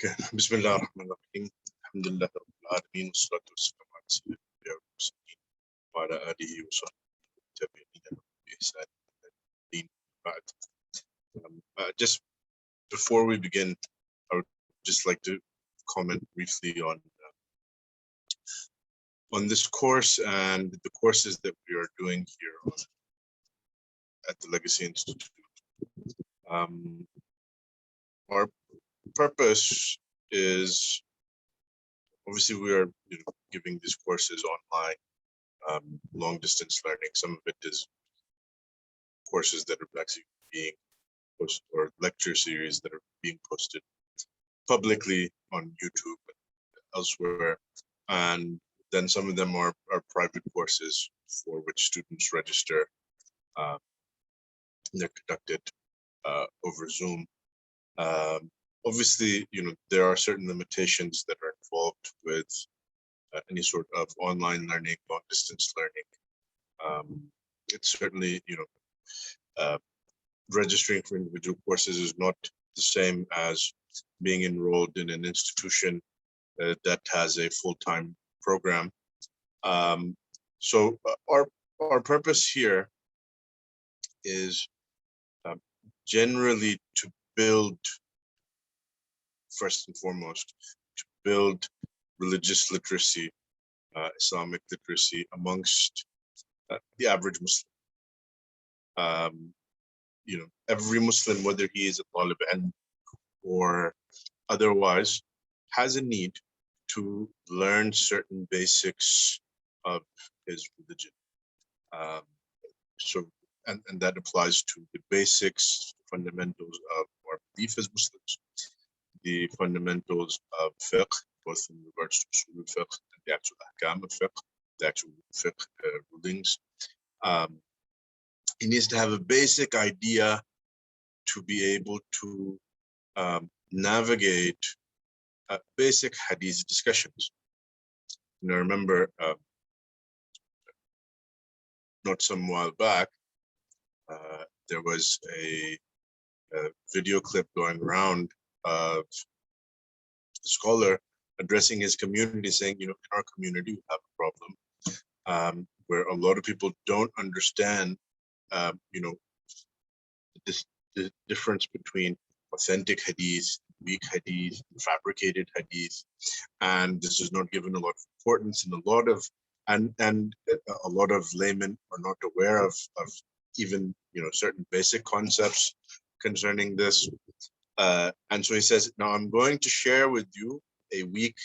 Okay. Bismillah ar-Rahman ar-Rahim. Alhamdulillah Rabbil Alameen. Wassalatu wassalamu ala Sayyidina al-Mursalin wa ala alihi wa sahbihi wa tabi'in bi ihsan ila yawm al-din. Just before we begin, I would just like to comment briefly on this course and the courses that we are doing here at the Legacy Institute. Our purpose is, obviously we are giving these courses online, long distance learning. Some of it is courses that are actually being posted, or lecture series that are being posted publicly on YouTube and elsewhere. And then some of them are private courses for which students register. They're conducted over Zoom. Obviously, there are certain limitations that are involved with any sort of online learning, long distance learning. It's certainly, registering for individual courses is not the same as being enrolled in an institution that has a full-time program. So our purpose here is generally to build, first and foremost, to build religious literacy, Islamic literacy amongst the average Muslim. Every Muslim, whether he is a talib ilm or otherwise, has a need to learn certain basics of his religion. And that applies to the basics, fundamentals of our belief as Muslims, the fundamentals of fiqh, both in regards to usul al fiqh and the actual ahkam of fiqh, the actual fiqh rulings. He needs to have a basic idea to be able to navigate basic hadith discussions. I remember not some while back, there was a video clip going around of a scholar addressing his community, saying, in our community we have a problem where a lot of people don't understand, the difference between authentic hadith, weak hadith, fabricated hadith, and this is not given a lot of importance, and a lot of laymen are not aware of even certain basic concepts concerning this. And so he says, now I'm going to share with you a weak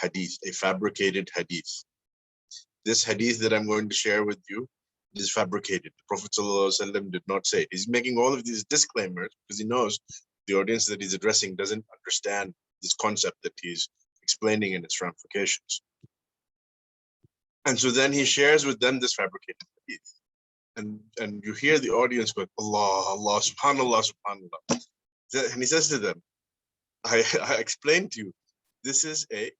hadith, a fabricated hadith. This hadith that I'm going to share with you is fabricated. The Prophet ﷺ did not say it. He's making all of these disclaimers because he knows the audience that he's addressing doesn't understand this concept that he's explaining in its ramifications. And so then he shares with them this fabricated hadith. And you hear the audience going, Allah, Allah, subhanallah, subhanallah. And he says to them, I explained to you, this is a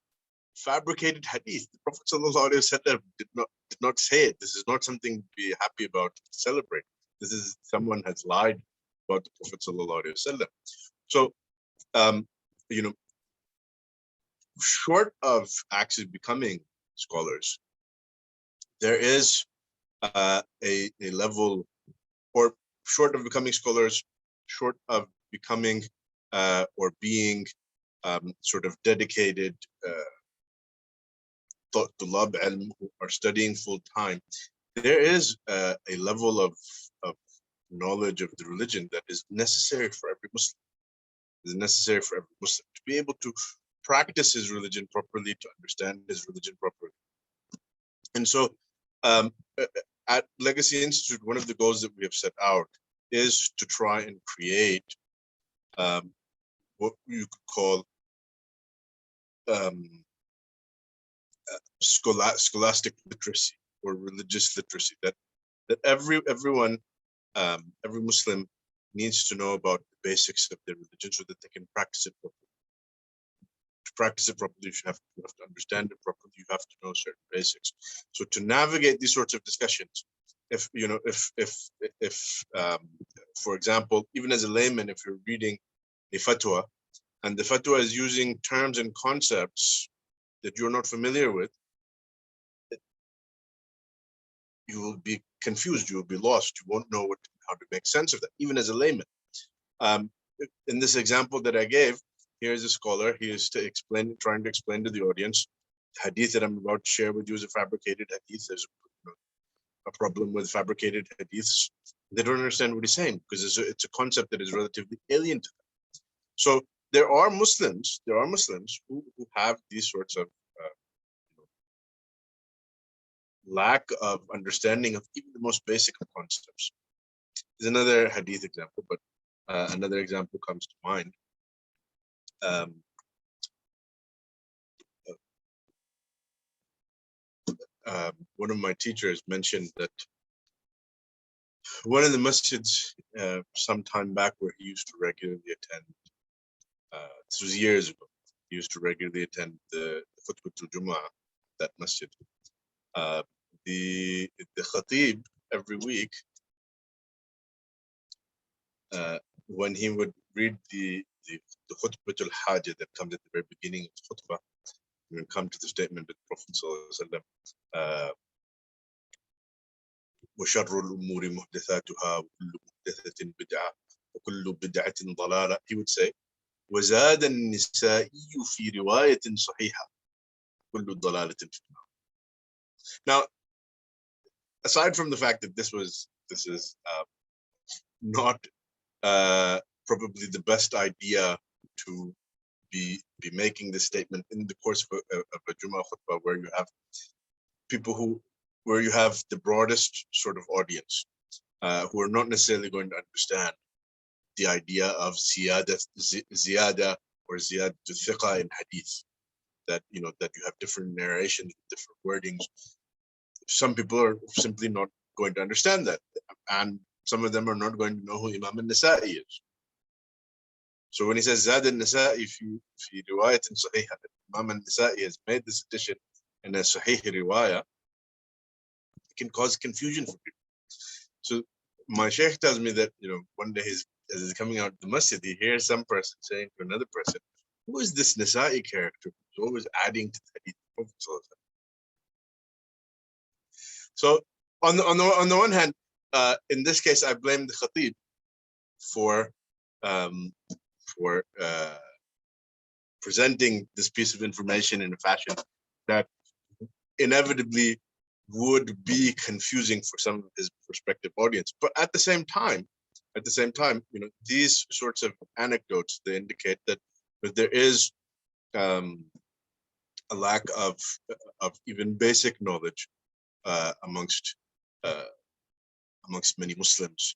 fabricated hadith. The Prophet ﷺ did not say it. This is not something to be happy about, to celebrate. This is, someone has lied about the Prophet ﷺ. So, short of actually becoming scholars, there is a level, or short of becoming scholars, short of becoming or being sort of dedicated tulab ilm who are studying full time, there is a level of knowledge of the religion that is necessary for every Muslim. Is necessary for every Muslim to be able to practice his religion properly, to understand his religion properly. And so at Legacy Institute, one of the goals that we have set out is to try and create what you could call scholastic literacy or religious literacy, that everyone, every Muslim needs to know about the basics of their religion so that they can practice it properly. To practice it properly, you have to understand it properly. You have to know certain basics. So to navigate these sorts of discussions, if for example, even as a layman, if you're reading a fatwa and the fatwa is using terms and concepts that you're not familiar with, you will be confused, you will be lost, you won't know how to make sense of that, even as a layman. In this example that I gave, here's a scholar, he is trying to explain to the audience, hadith that I'm about to share with you is a fabricated hadith. There's a problem with fabricated hadiths. They don't understand what he's saying because it's a concept that is relatively alien to them. So there are Muslims who have these sorts of lack of understanding of even the most basic of concepts. There's another hadith example, but another example comes to mind. One of my teachers mentioned that one of the masjids some time back where he used to regularly attend, this was years ago, he used to regularly attend the khutbah al-Jumu'ah, that masjid. The khatib every week, when he would read the khutbah al-Hajah that comes at the very beginning of the khutbah, we will come to the statement of the Prophet sallallahu وشر الأمور محدثاتها وكل محدثة بدعة وكل بدعة ضلالة. He would say وزاد النسائي في رواية صحيحة كل ضلالة في النار. Now, aside from the fact that this is not probably the best idea to be making this statement in the course of a Jummah khutbah where you have people where you have the broadest sort of audience who are not necessarily going to understand the idea of ziyada or ziyada thiqa in hadith, that that you have different narrations, different wordings. Some people are simply not going to understand that, and some of them are not going to know who Imam Al-Nasa'i is. So when he says Zad al-Nasa'i fi riwayatin sahihah, Imam Al-Nasa'i has made this addition in a sahih riwayah, it can cause confusion for people. So my sheikh tells me that one day as he's coming out of the masjid, he hears some person saying to another person, "Who is this Nasa'i character who's always adding to the hadith of the Prophet?" So on the one hand, in this case, I blame the khatib for presenting this piece of information in a fashion that inevitably would be confusing for some of his prospective audience. But at the same time, these sorts of anecdotes, they indicate that there is a lack of even basic knowledge amongst many Muslims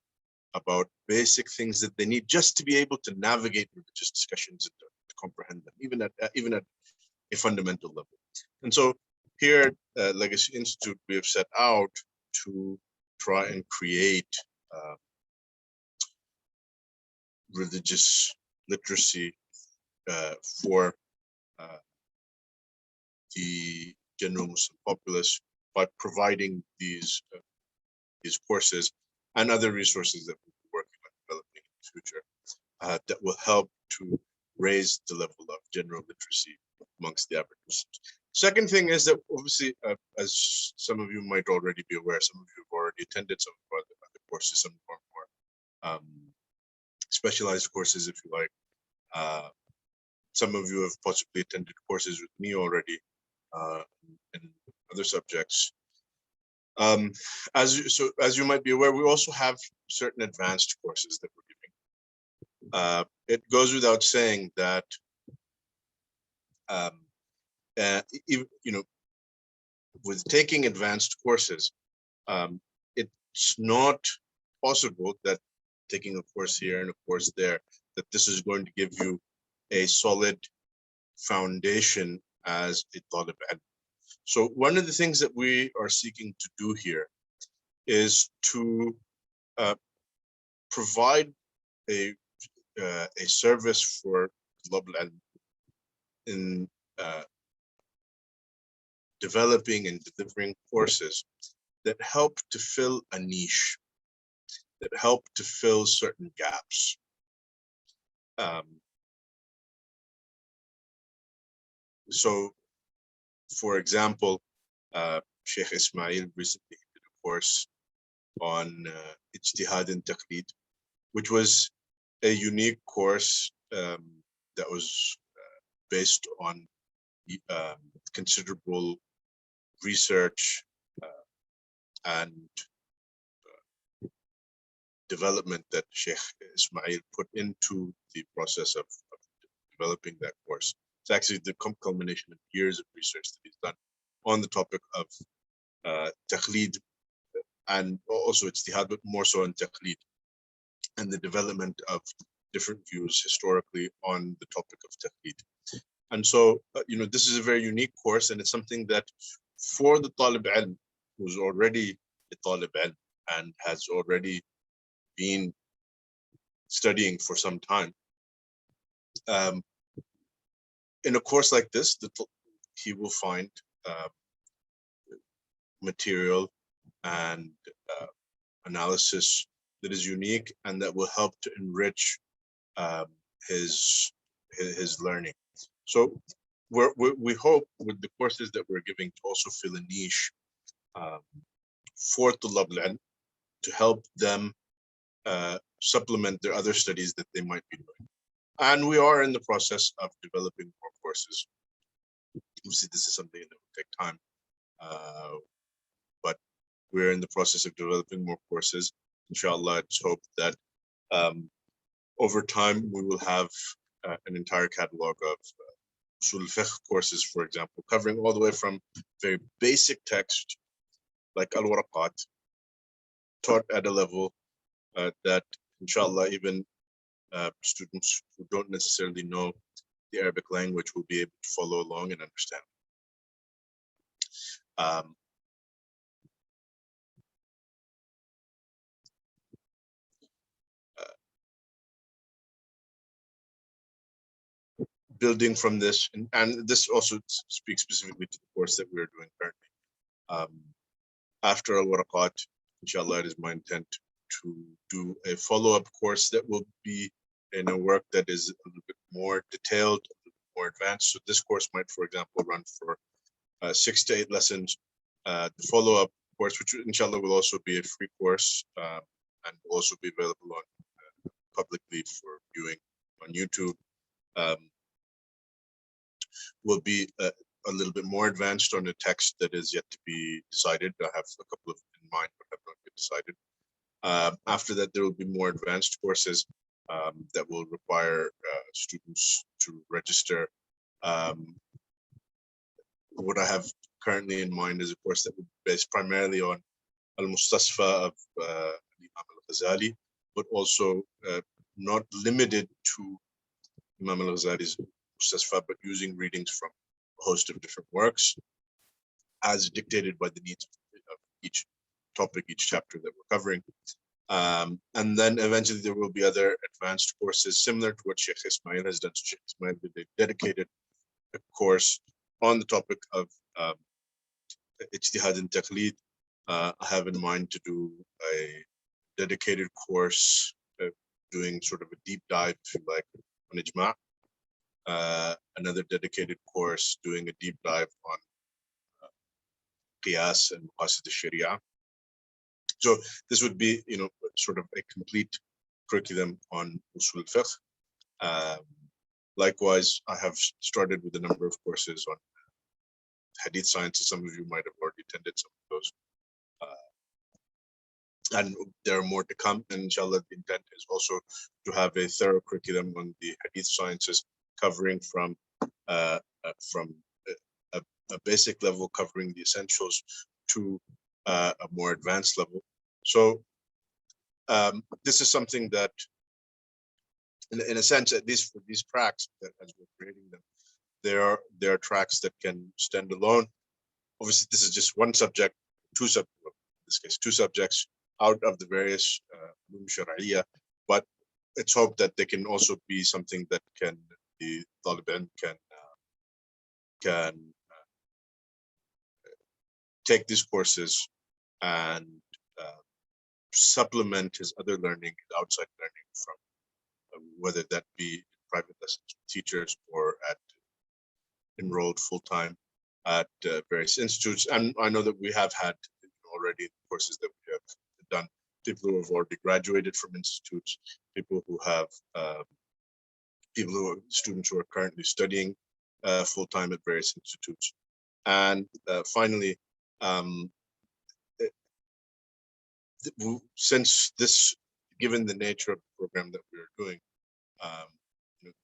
about basic things that they need just to be able to navigate religious discussions and to comprehend them, even at a fundamental level. And so here at Legacy Institute, we have set out to try and create religious literacy for the general Muslim populace by providing these courses and other resources that we'll be working on developing in the future that will help to raise the level of general literacy amongst the average Muslims. Second thing is that obviously, as some of you might already be aware, some of you have already attended some of our other courses, some of our more specialized courses, if you like. Some of you have possibly attended courses with me already in other subjects. As you might be aware, we also have certain advanced courses that we're giving. It goes without saying that with taking advanced courses, it's not possible that taking a course here and a course there, that this is going to give you a solid foundation as a talib ilm. So one of the things that we are seeking to do here is to provide a service for talib ilm in developing and delivering courses that help to fill a niche, that help to fill certain gaps. So, for example, Sheikh Ismail recently did a course on ijtihad and taqlid, which was a unique course that was based on considerable research and development that Sheikh Ismail put into the process of developing that course. It's actually the culmination of years of research that he's done on the topic of taqlid and also ijtihad, but more so on taqlid and the development of different views historically on the topic of taqlid. And so, this is a very unique course, and it's something that for the talib ilm who's already a talib ilm and has already been studying for some time, in a course like this, he will find material and analysis that is unique and that will help to enrich his learning. So we hope with the courses that we're giving to also fill a niche for Tulab al-Ilm to help them supplement their other studies that they might be doing. And we are in the process of developing more courses. Obviously, this is something that will take time, but we're in the process of developing more courses. Inshallah, it's hoped that over time we will have an entire catalog of Usul al Fiqh courses, for example, covering all the way from very basic text like Al-Waraqat, taught at a level that, inshallah, even students who don't necessarily know the Arabic language will be able to follow along and understand. Building from this, and this also speaks specifically to the course that we're doing currently. After Al-Waraqat, inshallah, it is my intent to do a follow-up course that will be in a work that is a little bit more detailed, a little bit more advanced. So this course might, for example, run for 6 to 8 lessons. The follow-up course, which inshallah will also be a free course and will also be available on publicly for viewing on YouTube, will be a little bit more advanced on a text that is yet to be decided. I have a couple of in mind, but have not been decided. After that, there will be more advanced courses that will require students to register. What I have currently in mind is a course that will be based primarily on Al-Mustasfa of Imam Al-Ghazali, but also not limited to Imam Al-Ghazali's Mustasfa, but using readings from a host of different works as dictated by the needs of each topic, each chapter that we're covering. And then eventually there will be other advanced courses similar to what Sheikh Ismail has done. So Sheikh Ismail did a dedicated course on the topic of ijtihad and taqlid. I have in mind to do a dedicated course doing sort of a deep dive, if you like, on ijma'. Another dedicated course doing a deep dive on qiyas and maqasid al-sharia. So this would be, sort of a complete curriculum on Usul al Fiqh. Likewise, I have started with a number of courses on hadith sciences. Some of you might have already attended some of those. And there are more to come. And inshallah, the intent is also to have a thorough curriculum on the hadith sciences, covering from a basic level, covering the essentials, to a more advanced level. So this is something that, in a sense, at least for these tracks, that as we're creating them, there are tracks that can stand alone. Obviously, this is just one subject, in this case, two subjects out of the various Shar'iyya, but it's hoped that they can also be something that the Taliban can take these courses and supplement his other learning, his outside learning, from whether that be private lessons with teachers or at enrolled full-time at various institutes. And I know that we have had already courses that we have done, people who have already graduated from institutes, people who have, students who are currently studying full-time at various institutes. And finally, since this, given the nature of the program that we are doing,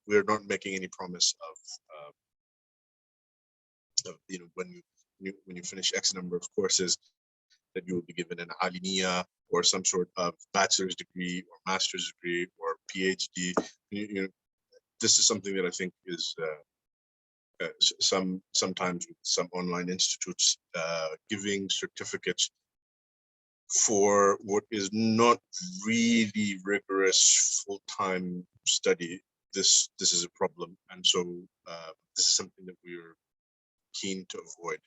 we're not making any promise of when you finish X number of courses that you will be given an alimiya or some sort of bachelor's degree or master's degree or PhD. This is something that I think is sometimes with some online institutes giving certificates for what is not really rigorous full-time study. This is a problem, and so this is something that we're keen to avoid.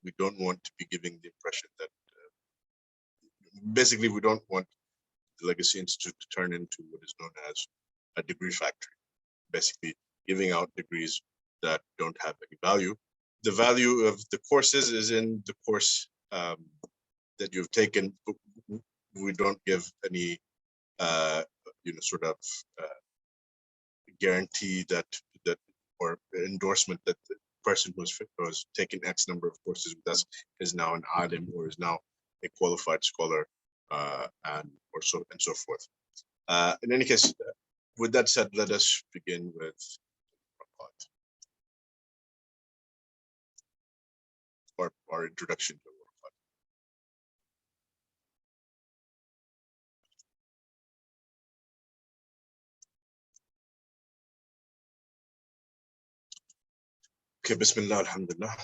We don't want to be giving the impression that basically we don't want the Legacy Institute to turn into what is known as a degree factory, basically giving out degrees that don't have any value. The value of the courses is in the course that you've taken, but we don't give any sort of guarantee that or endorsement that the person who's taken X number of courses with us is now an alim or is now a qualified scholar and so forth. In any case, with that said, let us begin with Waraqat, or our introduction to Waraqat. Okay, Bismillah, Alhamdulillah.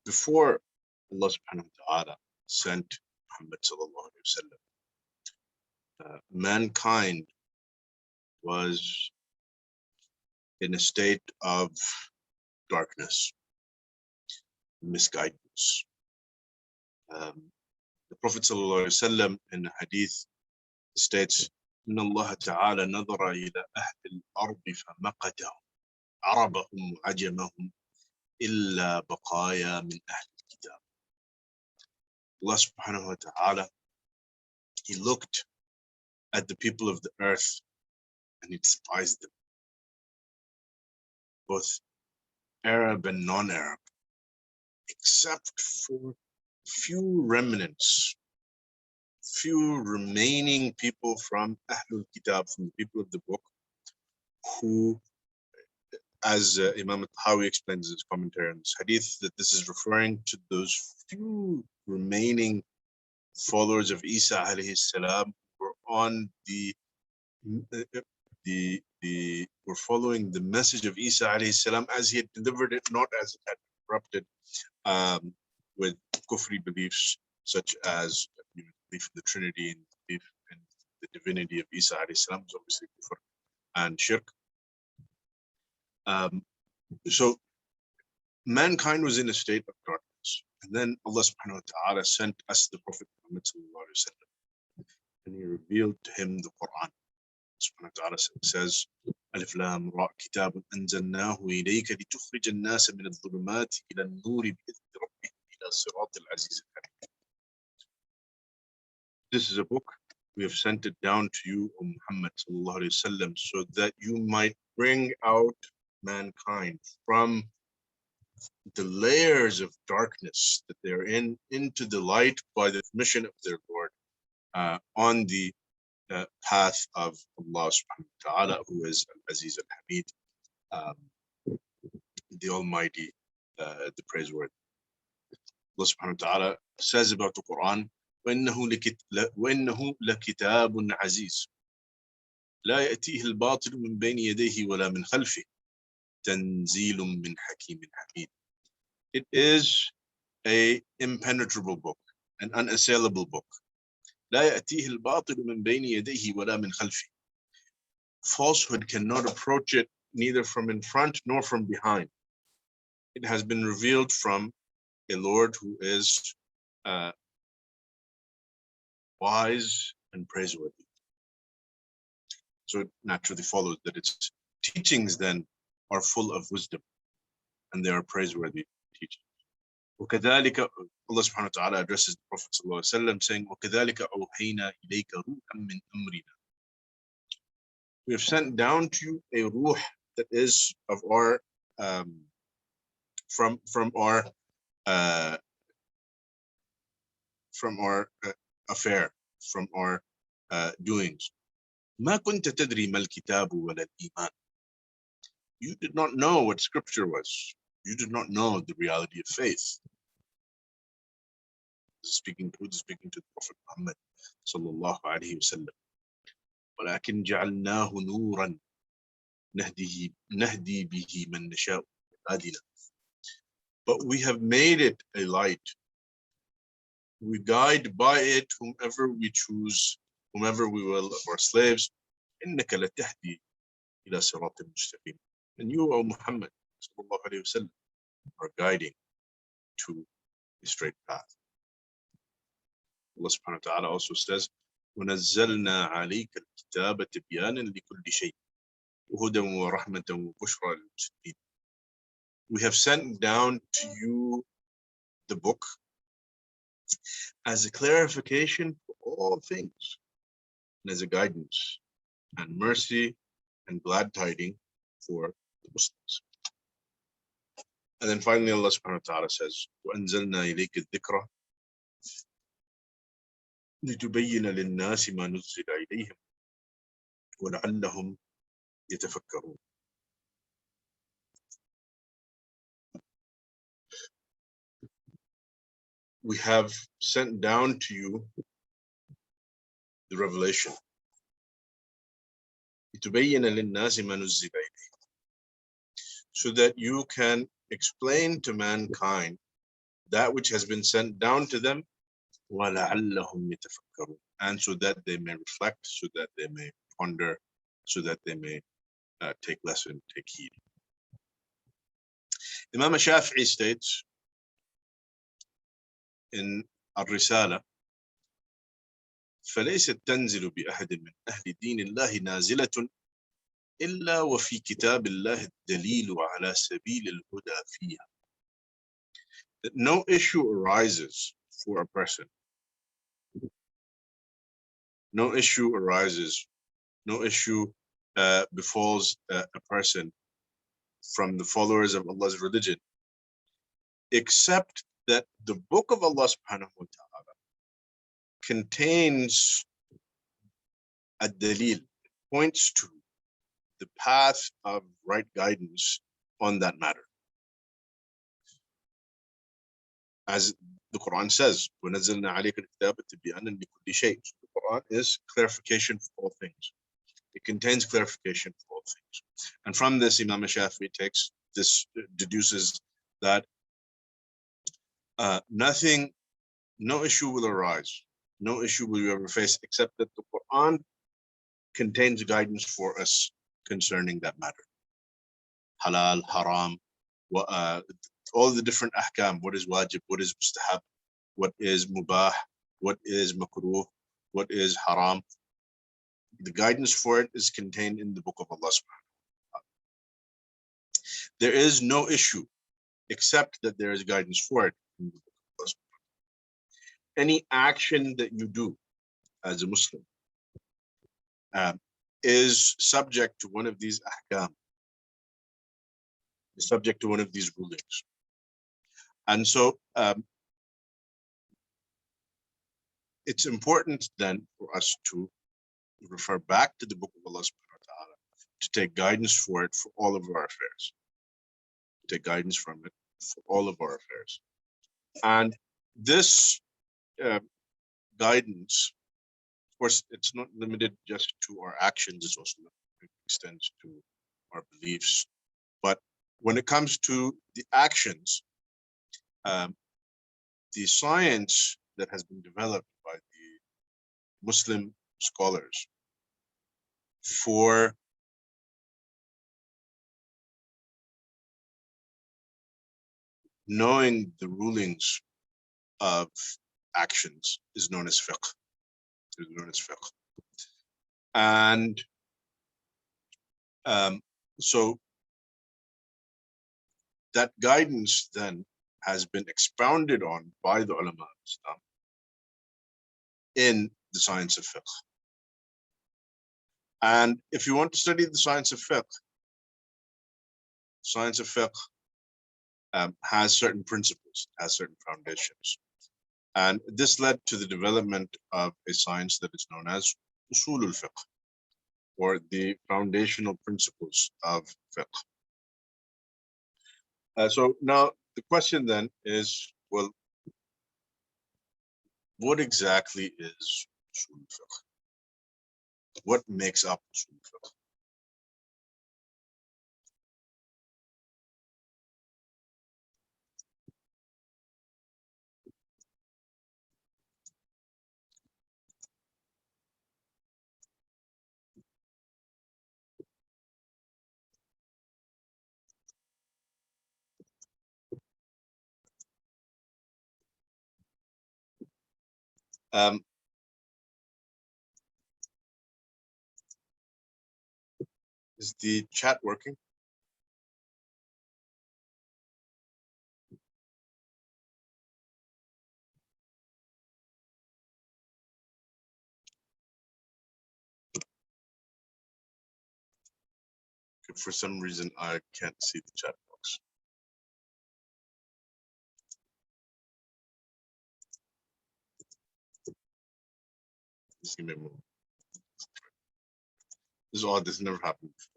Before Allah subhanahu wa ta'ala sent Muhammad sallallahu alaihi wasallam, mankind was in a state of darkness, misguidance. The Prophet sallallahu alaihi wasallam in the hadith states, إن الله تعالى نظر إلى أهل الأرض فمقتهم عربهم وعجمهم إلا بقايا من أهل الكتاب. Allah subhanahu wa ta'ala, he looked at the people of the earth and he despised them, both Arab and non-Arab, except for few remnants, few remaining people from Ahlul Kitab, from the people of the book, who, as Imam Al-Shafi'i explains in his commentary on this hadith, that this is referring to those few remaining followers of Isa alayhi salam who were on were following the message of Isa alayhi salam as he had delivered it, not as it had been corrupted with kufri beliefs such as belief in the Trinity and belief in the divinity of Isa alayhi salam, is obviously kufr and shirk. So mankind was in a state of darkness, and then Allah subhanahu wa ta'ala sent us the Prophet Muhammad sallallahu alaihi wasallam, and he revealed to him the Qur'an. Subhanahu wa ta'ala says, Alif Lam Ra, Kitabun anzalnahu ilayka litukhrij an-nas min adh-dhulumati ila an-nur bi'idhni rabbihim ila sirat al-aziz al-hakim. This is a book, we have sent it down to you, O Muhammad sallallahu alaihi wasallam, so that you might bring out mankind from the layers of darkness that they're in into the light by the permission of their Lord, on the path of Allah subhanahu wa ta'ala, who is Al-Aziz Al-Hamid, the Almighty, the praiseworthy. Allah subhanahu wa ta'ala says about the Quran, وَإِنَّهُ لَكِتَابٌ عَزِيزٌ لَا يَأْتِيهِ الْبَاطِلُ مِنْ بَيْنِ يَدَيْهِ وَلَا مِنْ خَلْفِهِ تَنْزِيلٌ مِنْ حَكِيمٍ حَمِيدٍ. It is an impenetrable book, an unassailable book. لا يأتيه الباطل من بين يديه ولا من خلفه. Falsehood cannot approach it neither from in front nor from behind. It has been revealed from a Lord who is wise and praiseworthy. So it naturally follows that its teachings then are full of wisdom and they are praiseworthy teachings. وكذلك Allah subhanahu wa ta'ala addresses the Prophet sallallahu alaihi wasallam saying, وكذلك أوحينا إليك روحا من أمرنا. We have sent down to you a ruh that is of our from our affair, from our doings. ما كنت تدري ما الكتاب ولا الإيمان. You did not know what scripture was. You did not know the reality of faith. Speaking to the Prophet Muhammad sallallahu alaihi wasallam. ولكن جعلناه نورا نهدي به من نشاء هدينا. But we have made it a light. We guide by it whomever we choose, whomever we will of our slaves. إنك لتهدي إلى صراط مستقيم. And you, O Muhammad sallallahu alaihi wasallam, are guiding to a straight path. Allah subhanahu wa ta'ala also says, وَنَزَّلْنَا عَلَيْكَ الْكِتَابَ تِبْيَانًا لِكُلِّ شَيْءٍ وَهُدًى وَرَحْمَةً وَبُشْرَى لِلْمُسْلِمِينَ. We have sent down to you the book as a clarification for all things, and as a guidance and mercy and glad tiding for the Muslims. And then finally Allah subhanahu wa ta'ala says, وَأَنزَلْنَا إِلَيْكَ الذِّكْرَ لتبين للناس ما نزل إليهم ولعلهم يتفكرون. We have sent down to you the revelation لتبين للناس ما نزل إليهم, so that you can explain to mankind that which has been sent down to them, وَلَعَلَّهُمْ يَتَفَكَّرُونَ, and so that they may reflect, so that they may ponder, so that they may take lesson, take heed. Imam Al-Shafi'i states in الرسالة, فليست تنزل بأحد من أهل دين الله نازلة إلا وفي كتاب الله الدليل على سبيل الهدى فيها. That no issue arises for a person. No issue befalls a person from the followers of Allah's religion, except that the book of Allah subhanahu wa ta'ala contains a dalil, points to the path of right guidance on that matter. As the Quran says, وَنَزَّلْنَا عَلَيْكَ الْكِتَابَ تِبْيَانًا لِكُلِّ شَيْءٍ. So the Quran is clarification for all things. It contains clarification for all things. And from this, Imam Al-Shafi'i deduces that no issue will arise, no issue will you ever face, except that the Quran contains guidance for us concerning that matter. Halal, haram, all the different ahkam, what is wajib, what is mustahab, what is mubah, what is makruh, what is haram. The guidance for it is contained in the book of Allah subhanahu wa ta'ala. There is no issue except that there is guidance for it in the book of Allah subhanahu wa ta'ala. Any action that you do as a Muslim is subject to one of these ahkam, is subject to one of these rulings. And so it's important then for us to refer back to the book of Allah subhanahu wa ta'ala to take guidance for it for all of our affairs. To take guidance from it for all of our affairs. And this guidance, of course, it's not limited just to our actions, it also extends to our beliefs. But when it comes to the actions, the science that has been developed by the Muslim scholars for knowing the rulings of actions is known as fiqh. Is known as fiqh. And so that guidance then has been expounded on by the ulama of Islam in the science of fiqh. And if you want to study the science of fiqh has certain principles, has certain foundations. And this led to the development of a science that is known as Usul al Fiqh, or the foundational principles of fiqh. So now the question then is, well, what exactly is Usul al Fiqh? What makes up Usul al Fiqh? Is the chat working? For some reason, I can't see the chat box. Just give me a moment. This is odd. This never happened before.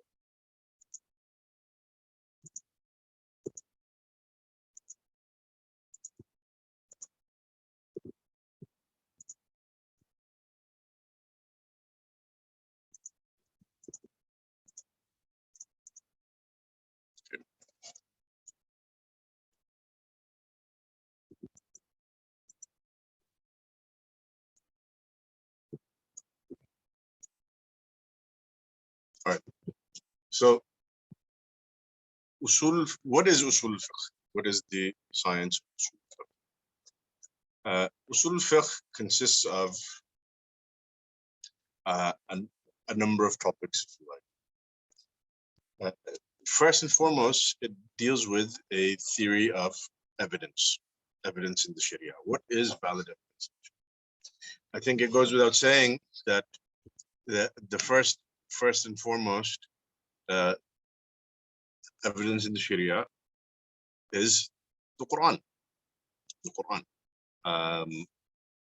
All right. So, what is Usul al Fiqh? What is the science of Usul al Fiqh? Usul al Fiqh consists of a number of topics, if you like. First and foremost, it deals with a theory of evidence in the Sharia. What is valid evidence? I think it goes without saying that the first and foremost evidence in the Sharia is the Quran. The Quran.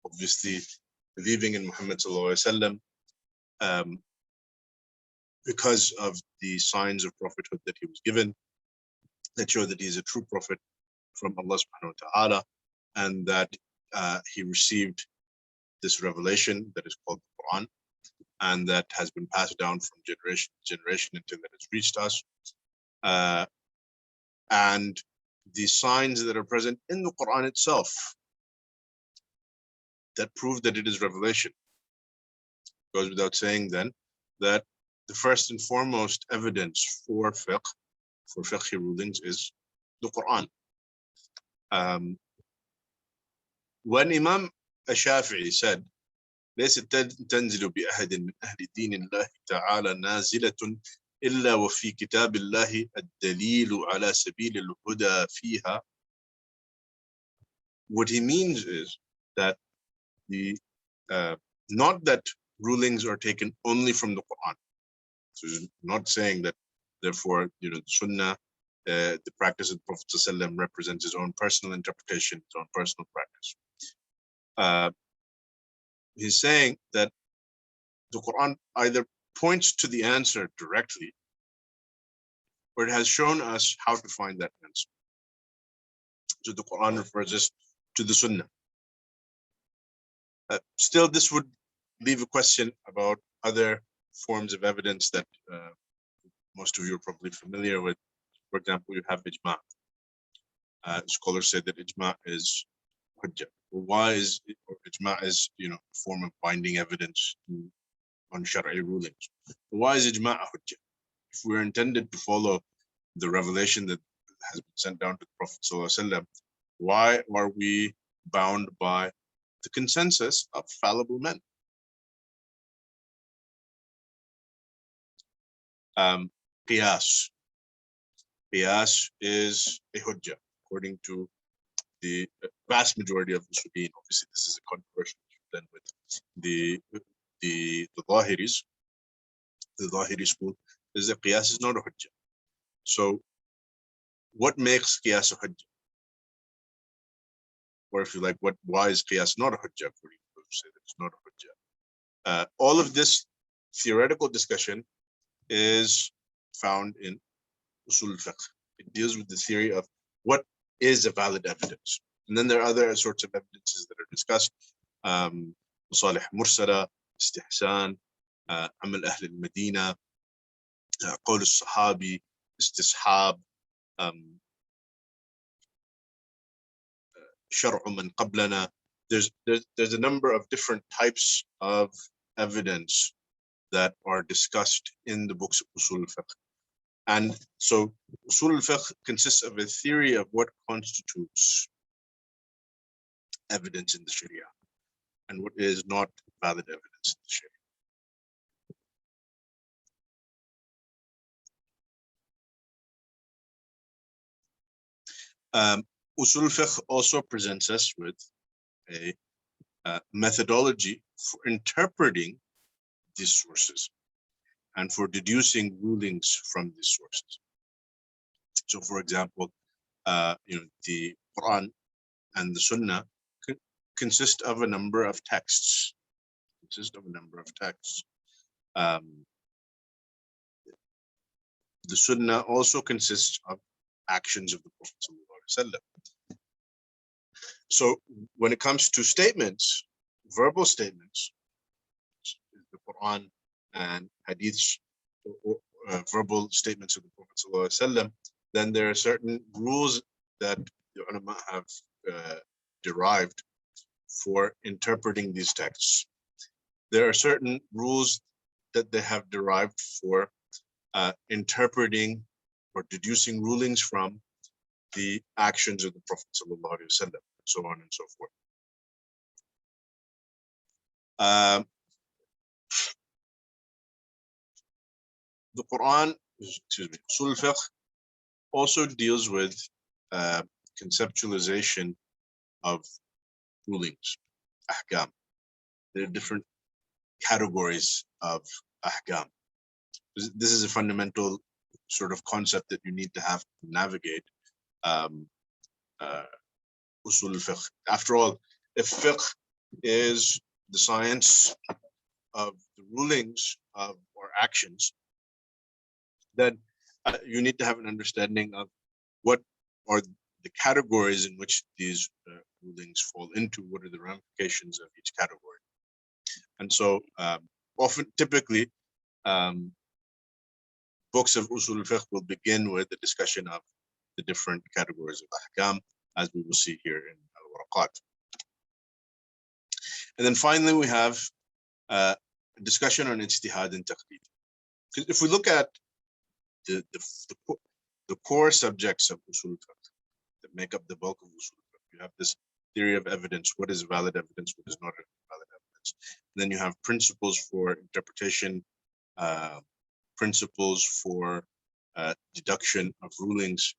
Obviously, believing in Muhammad sallallahu alaihi wasallam, because of the signs of prophethood that he was given, that show that he is a true prophet from Allah subhanahu wa ta'ala, and that he received this revelation that is called the Quran, and that has been passed down from generation to generation until it has reached us. And the signs that are present in the Quran itself that prove that it is revelation. It goes without saying then that the first and foremost evidence for fiqh rulings is the Quran. When Imam Al-Shafi'i said, ليست تنزل بأحد من أهل دين الله تعالى نازلة إلا وفي كتاب الله الدليل على سبيل الهدى فيها. What he means is that not that rulings are taken only from the Quran. So he's not saying that, therefore, the Sunnah, the practice of the Prophet ﷺ represents his own personal interpretation, his own personal practice. He's saying that the Quran either points to the answer directly, or it has shown us how to find that answer. So the Quran refers us to the Sunnah. Still, this would leave a question about other forms of evidence that most of you are probably familiar with. For example, you have ijma. Scholars say that ijma is hujjah. Why is ijma is a form of binding evidence on Shari'i rulings? Why is ijma a hujjah? If we're intended to follow the revelation that has been sent down to the Prophet ﷺ, why are we bound by the consensus of fallible men? Qiyas. Qiyas is a hujjah, according to the vast majority of Muslimin. Obviously, this is a controversial issue then with the Zahiris. The Zahiri school is that Qiyas is not a hujjah. So, what makes Qiyas a hujjah? Or if you like, why is Qiyas not a hujjah? For you to say that it's not a hujjah. All of this theoretical discussion is found in Usul al Fiqh. It deals with the theory of what is a valid evidence. And then there are other sorts of evidences that are discussed. Masalih mursala, istihsan, amal ahl al-Madina, qawl al-sahabi, istishab, shar'u man qablana. There's a number of different types of evidence that are discussed in the books of Usul al-Fiqh. And so Usul al-Fiqh consists of a theory of what constitutes evidence in the Sharia and what is not valid evidence in the Sharia. Usul al-Fiqh also presents us with a methodology for interpreting these sources and for deducing rulings from these sources. So, for example, the Qur'an and the Sunnah consist of a number of texts. The Sunnah also consists of actions of the Prophet ﷺ. So, when it comes to statements, verbal statements, the Quran and Hadiths, verbal statements of the Prophet ﷺ, then there are certain rules that the ulama have derived for interpreting these texts. There are certain rules that they have derived for interpreting or deducing rulings from the actions of the Prophet ﷺ, and so on and so forth. The Quran, Usul al-Fiqh, also deals with conceptualization of rulings, ahkam. There are different categories of ahkam. This is a fundamental sort of concept that you need to have to navigate Usul al-Fiqh. After all, if fiqh is the science of the rulings of or actions, then you need to have an understanding of what are the categories in which these rulings fall into, what are the ramifications of each category. And so typically, books of Usul al-Fiqh will begin with the discussion of the different categories of ahkam, as we will see here in Waraqat. And then finally, we have a discussion on ijtihad and taqlid. If we look at the core subjects of Usul al-Fiqh that make up the bulk of Usul al-Fiqh, you have this theory of evidence, what is valid evidence, what is not valid evidence. And then you have principles for interpretation, principles for deduction of rulings,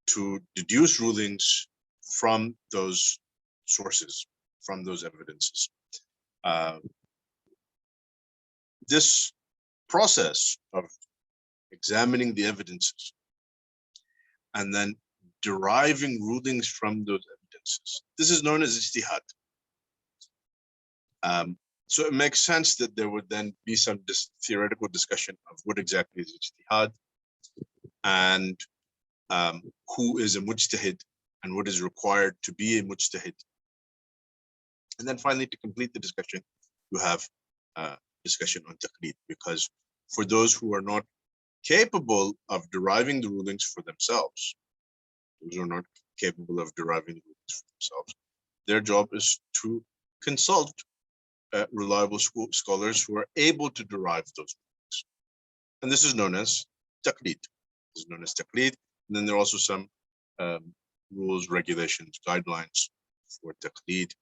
to deduce rulings from those sources, from those evidences. This process of examining the evidences and then deriving rulings from those evidences, this is known as ijtihad. So it makes sense that there would then be some theoretical discussion of what exactly is ijtihad and who is a mujtahid and what is required to be a mujtahid. And then finally, to complete the discussion, you have discussion on taqlid, because for those who are not capable of deriving the rulings for themselves, those who are not capable of deriving the rulings for themselves, their job is to consult reliable scholars who are able to derive those rulings. And this is known as taqlid. This is known as taqlid. And then there are also some rules, regulations, guidelines for taqleed.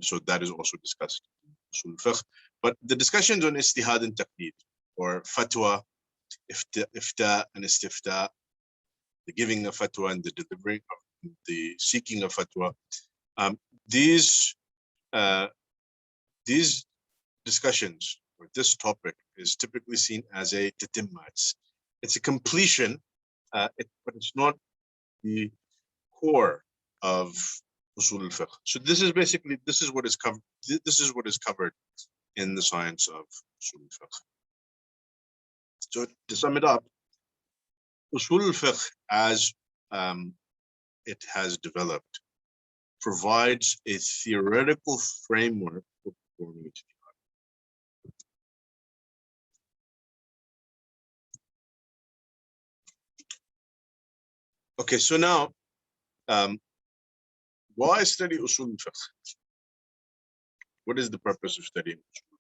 So that is also discussed in Usul al-Fiqh. But the discussions on ijtihad and taqleed, or fatwa, ifta and istifta, the giving of fatwa and the delivering of the seeking of fatwa, these discussions, or this topic, is typically seen as a tatimma. It's a completion, but it's not the core of Usul al-Fiqh. So this is what is covered. This is what is covered in the science of Usul al-Fiqh. So to sum it up, Usul al-Fiqh, as it has developed, provides a theoretical framework for performing ijtihad. Okay, so now, why study Usul al-Fiqh? What is the purpose of studying Usul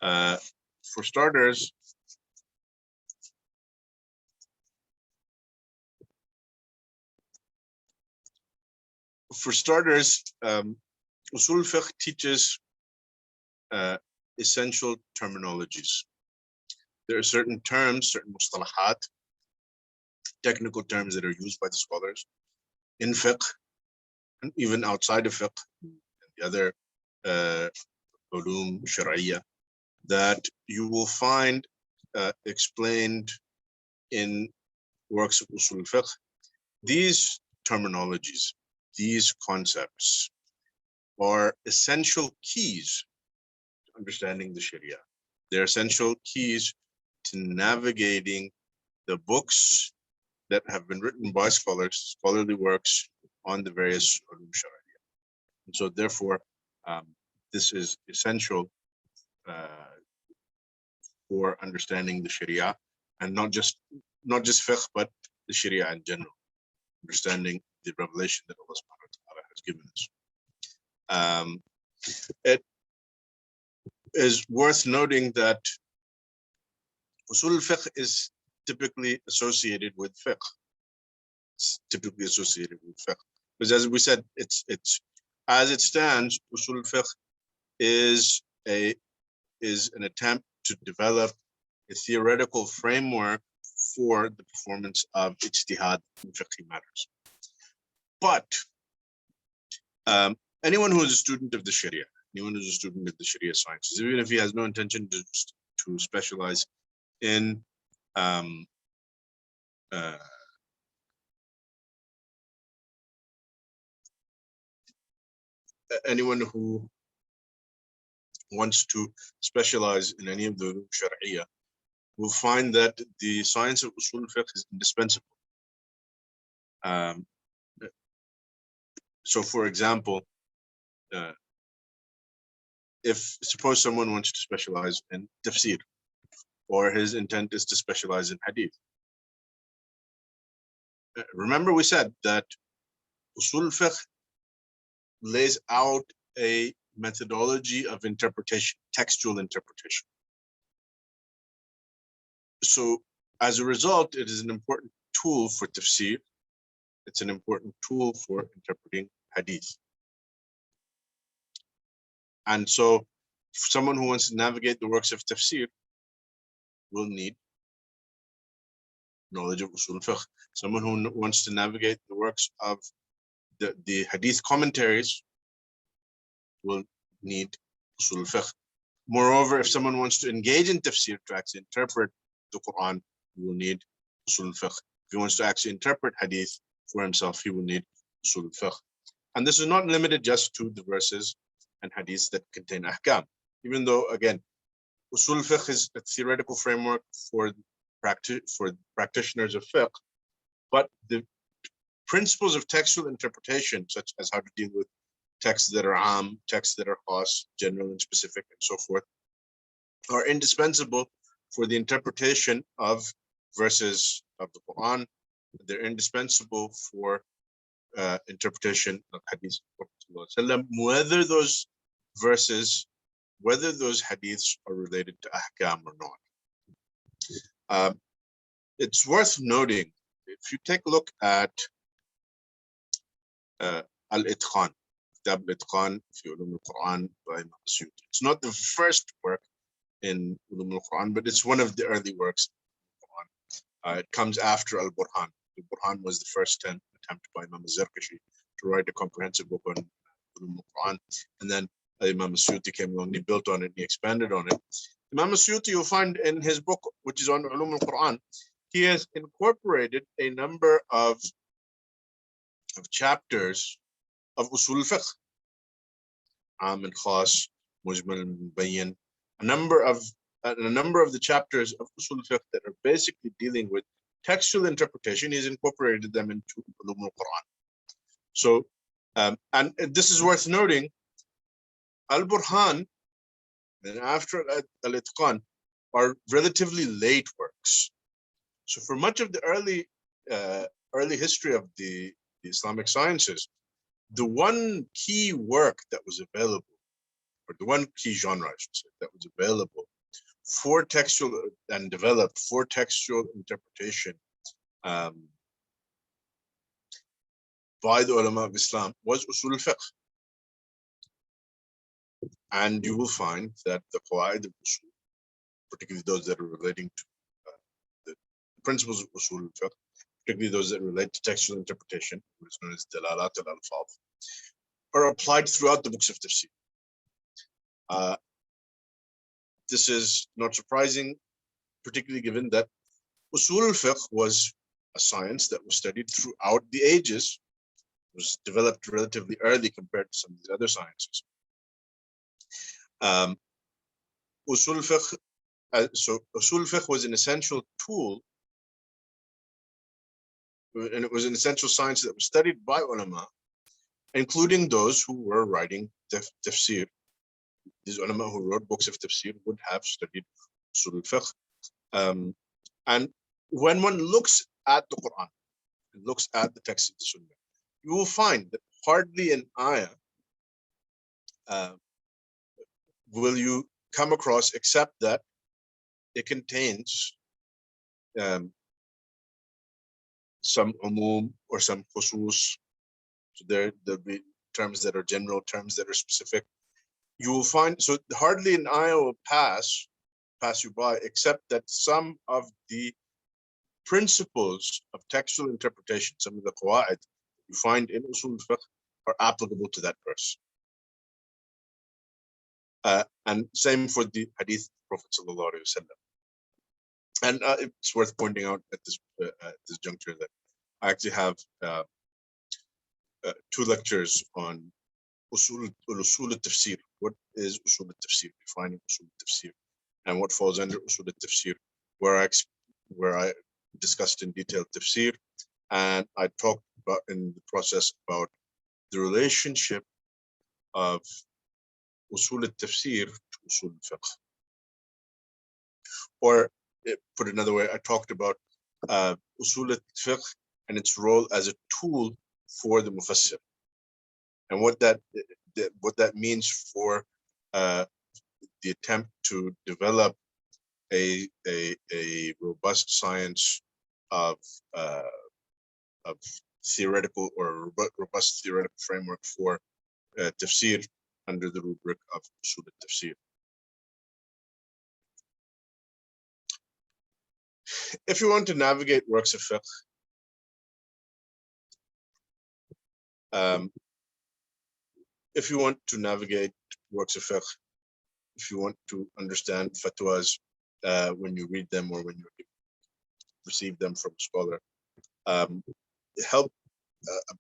al-Fiqh? For starters, Usul al-Fiqh teaches essential terminologies. There are certain terms, certain mustalahat, technical terms that are used by the scholars in fiqh, and even outside of fiqh, and the other ulum shar'iyya, that you will find explained in works of Usul al-Fiqh. These terminologies, these concepts, are essential keys to understanding the Sharia. They're essential keys to navigating the books that have been written by scholars, scholarly works on the various ulum shar'iyya. And so therefore, this is essential for understanding the Sharia, and not just fiqh, but the Sharia in general, understanding the revelation that Allah subhanahu wa ta'ala has given us. It is worth noting that Usul al-Fiqh is typically associated with fiqh. It's typically associated with fiqh. Because as we said, it's as it stands, Usul al-Fiqh is an attempt to develop a theoretical framework for the performance of ijtihad in fiqh matters. But anyone who is a student of the Sharia, anyone who's a student of the Sharia sciences, even if he has no intention to specialize in anyone who wants to specialize in any of the ulum shar'iyya will find that the science of Usul al-Fiqh is indispensable. So for example, if suppose someone wants to specialize in tafsir, or his intent is to specialize in hadith. Remember we said that Usul al-Fiqh lays out a methodology of interpretation, textual interpretation. So as a result, it is an important tool for tafsir. It's an important tool for interpreting hadith. And so someone who wants to navigate the works of tafsir will need knowledge of Usul al-Fiqh. Someone who wants to navigate the works of the hadith commentaries will need Usul al-Fiqh. Moreover, if someone wants to engage in tafsir, to actually interpret the Qur'an, he will need Usul al-Fiqh. If he wants to actually interpret hadith for himself, he will need Usul al-Fiqh. And this is not limited just to the verses and hadiths that contain ahkam. Even though, again, Usul al-Fiqh is a theoretical framework for practitioners of fiqh, but the principles of textual interpretation, such as how to deal with texts that are texts that are khas, general and specific, and so forth, are indispensable for the interpretation of verses of the Quran. They're indispensable for interpretation of hadith of Prophet, whether those verses, whether those hadiths are related to ahkam or not. It's worth noting if you take a look at Al-Itqan, Kitab Al-Itqan fi Ulum al-Quran by Imam Al-Shafi'i. It's not the first work in Ulum al-Quran, but it's one of the early works in the Quran. It comes after Al-Burhan. Al-Burhan was the first attempt by Imam Al-Zarkashi to write a comprehensive book on Ulum al-Quran. And then Imam Al-Suyuti came along, he built on it, he expanded on it. Imam Al-Suyuti, you'll find in his book, which is on Ulum al-Quran, he has incorporated a number of chapters of Usul al Fiqh, Am and Khas, Mujmal and Bayan, a number of the chapters of Usul al Fiqh that are basically dealing with textual interpretation. He's incorporated them into Ulum al-Quran. So, and this is worth noting, Al-Burhan and after Al-Itqan are relatively late works. So for much of the early history of the Islamic sciences, the one key work that was available, or the one key genre, I should say, that was available for textual and developed for textual interpretation by the ulama of Islam was Usul al-Fiqh. And you will find that the qawaid of Usul, particularly those that are relating to the principles of Usul al-Fiqh, particularly those that relate to textual interpretation, which is known as dalalat al-alfaz, are applied throughout the books of tafsir. This is not surprising, particularly given that Usul al-Fiqh was a science that was studied throughout the ages. It was developed relatively early compared to some of these other sciences. Usul al-Fiqh, so Usul al-Fiqh was an essential tool, and it was an essential science that was studied by ulama, including those who were writing tafsir. These ulama who wrote books of tafsir would have studied Usul al-Fiqh. And when one looks at the Quran, and looks at the text of the Sunnah, you will find that hardly an ayah will you come across except that it contains some umum or some khusus. So there'll be terms that are general, terms that are specific. You will find, so hardly an ayah will pass you by except that some of the principles of textual interpretation, some of the qawaid you find in Usul al-Fiqh are applicable to that verse. And same for the hadith of Prophet sallallahu alaihi wasallam. And it's worth pointing out at this juncture that I actually have 2 lectures on Usul al-Tafsir. What is Usul al-Tafsir? Defining Usul al-Tafsir and what falls under Usul al-Tafsir, where I discussed in detail tafsir, and I talked about in the process about the relationship of Usul al-Tafsir to Usul al-Fiqh. Or put another way, I talked about Usul al-Fiqh and its role as a tool for the Mufassir, and what that means for the attempt to develop a robust science of theoretical or robust theoretical framework for tafsir under the rubric of Usul al-Tafsir. If you want to navigate works of fiqh, if you want to navigate works of fiqh, if you want to understand fatwas when you read them or when you receive them from a scholar, a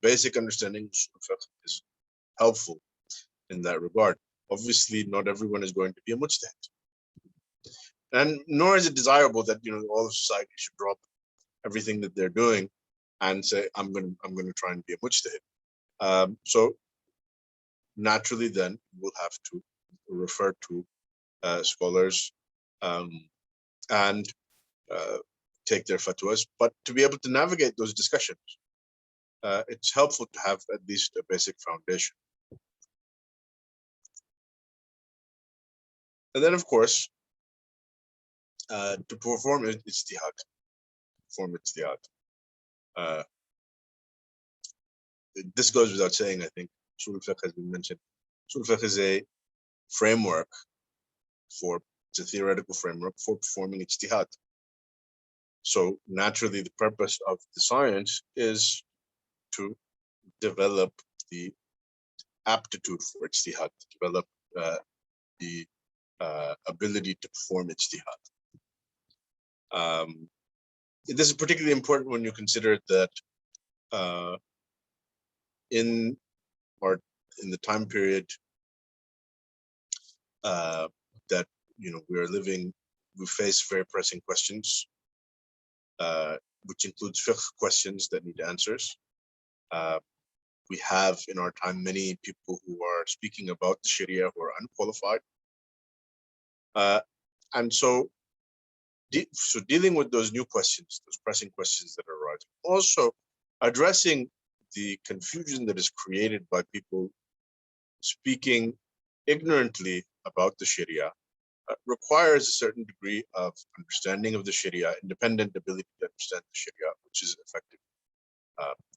basic understanding of fiqh is helpful in that regard. Obviously, not everyone is going to be a mujtahid, and nor is it desirable that all of society should drop everything that they're doing and say, I'm going to try and be a mujtahid. So naturally, then we'll have to refer to scholars and take their fatwas. But to be able to navigate those discussions, it's helpful to have at least a basic foundation. And then, of course, to perform ijtihad. Uh, this goes without saying, I think. Usul al Fiqh has been mentioned. Usul al Fiqh is a framework it's a theoretical framework for performing ijtihad. So naturally, the purpose of the science is to develop the aptitude for ijtihad, to develop the ability to perform ijtihad. This is particularly important when you consider that in the time period that we are living, we face very pressing questions, which includes fiqh questions that need answers. We have in our time many people who are speaking about the Sharia who are unqualified, and so dealing with those new questions, those pressing questions that arise, also addressing the confusion that is created by people speaking ignorantly about the Sharia, requires a certain degree of understanding of the Sharia, independent ability to understand the Sharia, which is effective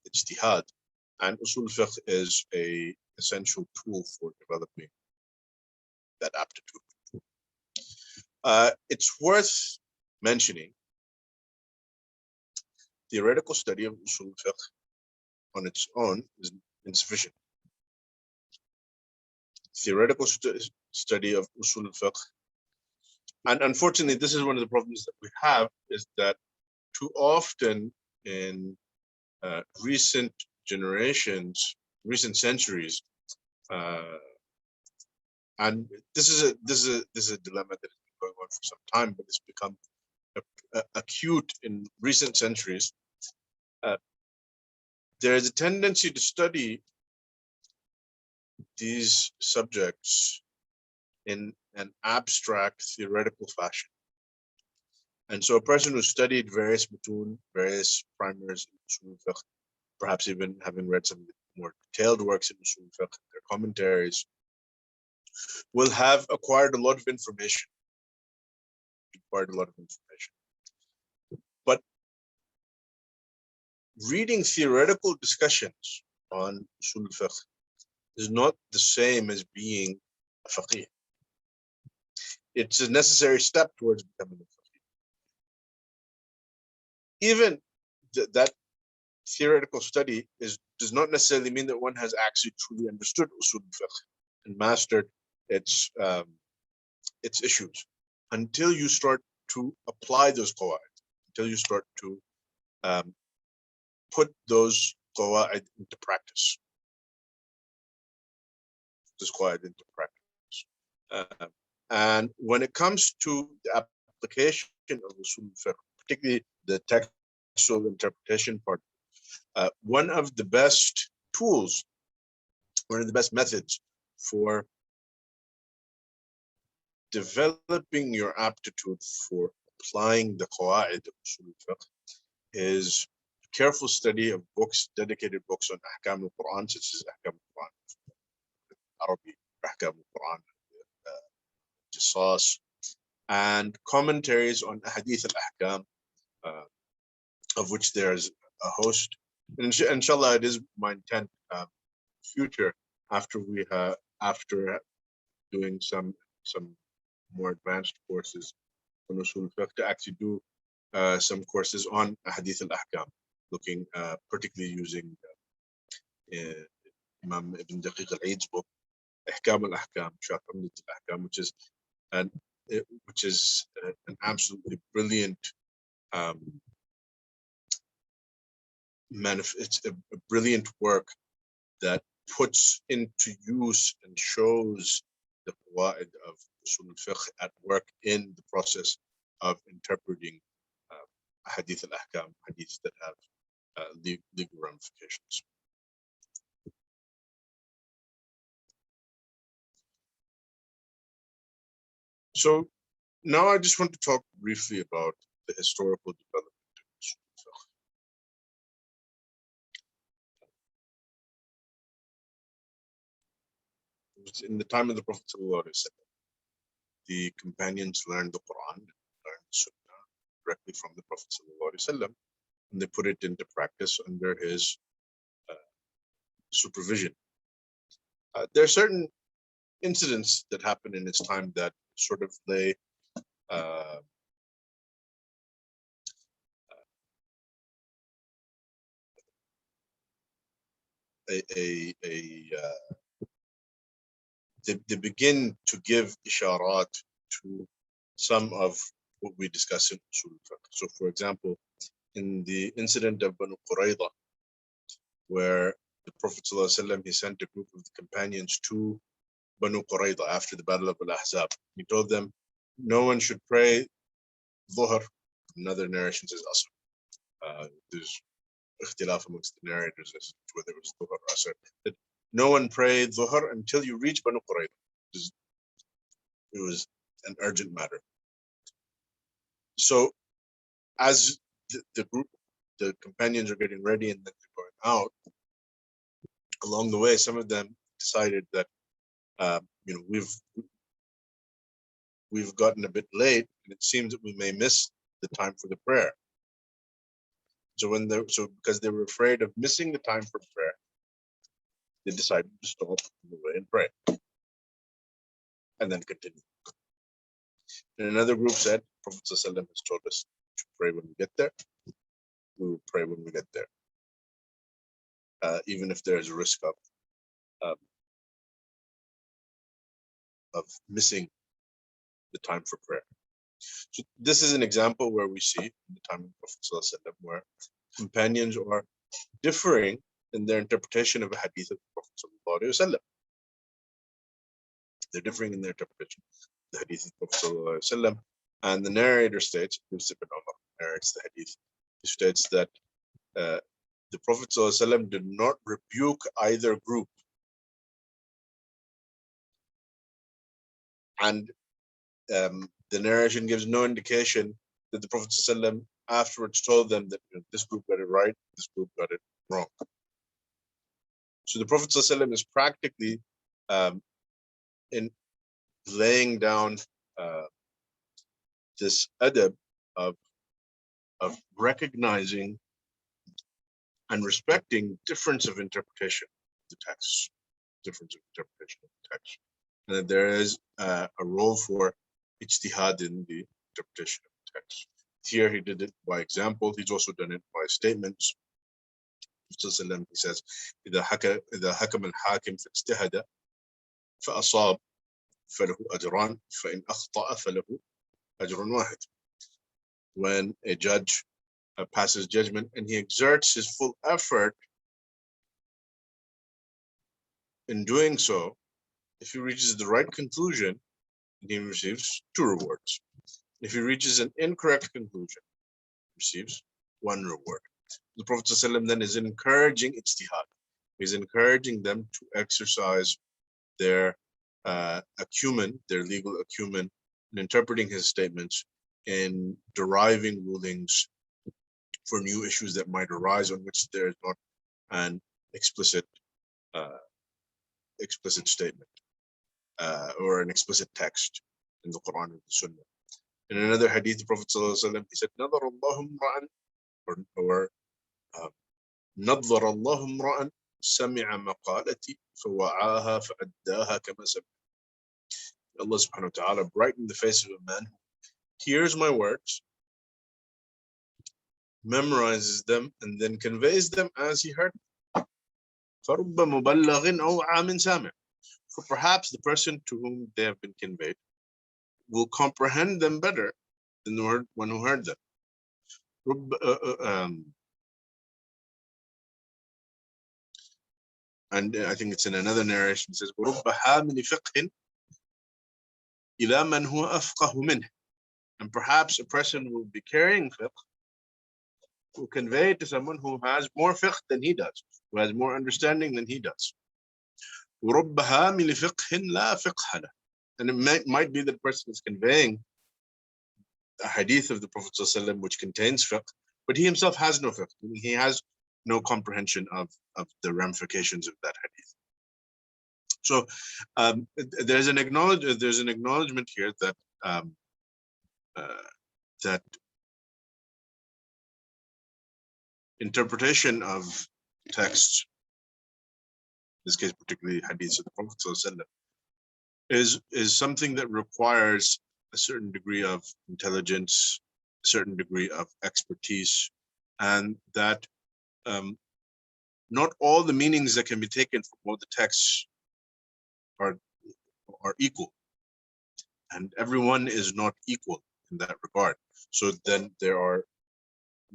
ijtihad. And Usul Fiqh is a essential tool for developing that aptitude. It's worth mentioning theoretical study of Usul Fiqh on its own is insufficient. Theoretical study of Usul Fiqh, and unfortunately, this is one of the problems that we have, is that too often in recent generations, recent centuries, and this is a dilemma that has been going on for some time, but it's become acute in recent centuries. There is a tendency to study these subjects in an abstract theoretical fashion. And so a person who studied various mutun, various primers in Usul Fiqh, perhaps even having read some more detailed works in Usul Fiqh, their commentaries, will have acquired a lot of information. But reading theoretical discussions on Usul Fiqh is not the same as being a faqih. It's a necessary step towards becoming a faqih. Even that theoretical study does not necessarily mean that one has actually truly understood Usul al-Fiqh and mastered its issues, until you start to apply those qawaid, until you start to put those qawaid into practice. And when it comes to the application of Usul al-Fiqh, particularly the textual interpretation part, one of the best tools, one of the best methods for developing your aptitude for applying the qawaid of Usul al-Fiqh is careful study of books, dedicated books on Ahkam al-Qur'an, such as Ahkam al-Qur'an, Arabic, Ahkam al-Qur'an, Jasas, and commentaries on Hadith al-Ahkam, of which there's a host. And inshallah, it is my intent future, after doing some more advanced courses on Usul Fiqh, to actually do some courses on Hadith al-Ahkam, looking particularly using Imam Ibn Daqiq al-Eid's book, Ahkam al-Ahkam, Sharh al-Ahkam, which is an absolutely brilliant it's a brilliant work that puts into use and shows the qawaid of Usul al-Fiqh at work in the process of interpreting Hadith al-Ahkam, hadiths that have legal ramifications. So now I just want to talk briefly about the historical development of Usul al-Fiqh. In the time of the Prophet ﷺ, the companions learned the Qur'an, learned the Sunnah directly from the Prophet ﷺ, and they put it into practice under his supervision. There are certain incidents that happened in his time that sort of lay they begin to give isharat to some of what we discuss in Usul al Fiqh. So, for example, in the incident of Banu Qurayza, where the Prophet ﷺ, he sent a group of the companions to Banu Qurayza after the Battle of Al-Ahzab. He told them, no one should pray Dhuhr. Another narration says Asr. There's ikhtilaf amongst the narrators as to whether it was Dhuhr or Asr. That no one prayed Dhuhr until you reach Banu Qurayza. It was an urgent matter. So as the group, the companions are getting ready and then they're going out, along the way, some of them decided that we've gotten a bit late, and it seems that we may miss the time for the prayer. So because they were afraid of missing the time for prayer, they decided to stop on the way and pray, and then continue. And another group said, Prophet ﷺ has told us to pray when we get there. We will pray when we get there, even if there is a risk of missing the time for prayer. So this is an example where we see in the time of Prophet ﷺ where companions are differing in their interpretation of a hadith of the Prophet ﷺ. They're differing in their interpretation of the hadith of the Prophet ﷺ, and the narrator states, Ibn Umar narrates the hadith, he states that the Prophet ﷺ did not rebuke either group, and the narration gives no indication that the Prophet ﷺ afterwards told them that this group got it right, this group got it wrong. So the Prophet ﷺ is practically in laying down this adab of recognizing and respecting difference of interpretation of the text, difference of interpretation of the text, and that there is a role for ijtihad in the interpretation of the text. Here he did it by example. He's also done it by statements. He says, إذا حكم الحاكم فاجتهد فأصاب فله أجران فإن أخطأ فله أجر واحد. When a judge passes judgment and he exerts his full effort in doing so, if he reaches the right conclusion, he receives 2 rewards. If he reaches an incorrect conclusion, he receives 1 reward. The Prophet ﷺ then is encouraging ijtihad. He's encouraging them to exercise their acumen, their legal acumen, in interpreting his statements, in deriving rulings for new issues that might arise on which there is not an explicit statement or an explicit text in the Quran and the Sunnah. In another hadith, the Prophet ﷺ, he said, نظر الله امرأ or نظر الله امرأ سمع مقالتي فوعاها فأداها كما سمع. Allah subhanahu wa ta'ala brightened the face of a man who hears my words, memorizes them, and then conveys them as he heard them. فَرُبَّ مُبَلَّغٍ أَوْعَى مِنْ سَامِعٍ. For perhaps the person to whom they have been conveyed will comprehend them better than the one who heard them. And I think it's in another narration, it says, وَرُبَّ حَامِلِ فِقْهٍ إِلَى مَنْ هُوَ أَفْقَهُ مِنْهِ. And perhaps a person will be carrying fiqh, will convey it to someone who has more fiqh than he does, who has more understanding than he does. وَرُبَّ حَامِلِ فِقْهٍ لَا فِقْهَ لَهُ. And it might be that the person is conveying a hadith of the Prophet ﷺ which contains fiqh, but he himself has no fiqh. He has no comprehension of the ramifications of that hadith. So there's an acknowledgement here that that interpretation of texts, in this case particularly hadiths of the Prophet ﷺ, is something that requires a certain degree of intelligence, a certain degree of expertise, and that not all the meanings that can be taken from all the texts are equal, and everyone is not equal in that regard. So then there are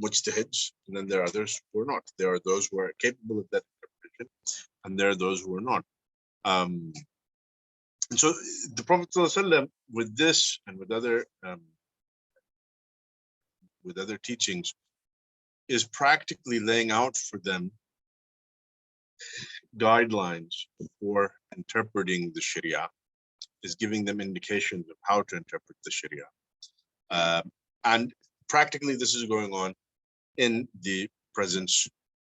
mujtahids, and then there are others who are not. There are those who are capable of that interpretation, and there are those who are not. And so the Prophet ﷺ, with this and with other teachings, is practically laying out for them guidelines for interpreting the Sharia, is giving them indications of how to interpret the Sharia. And practically this is going on in the presence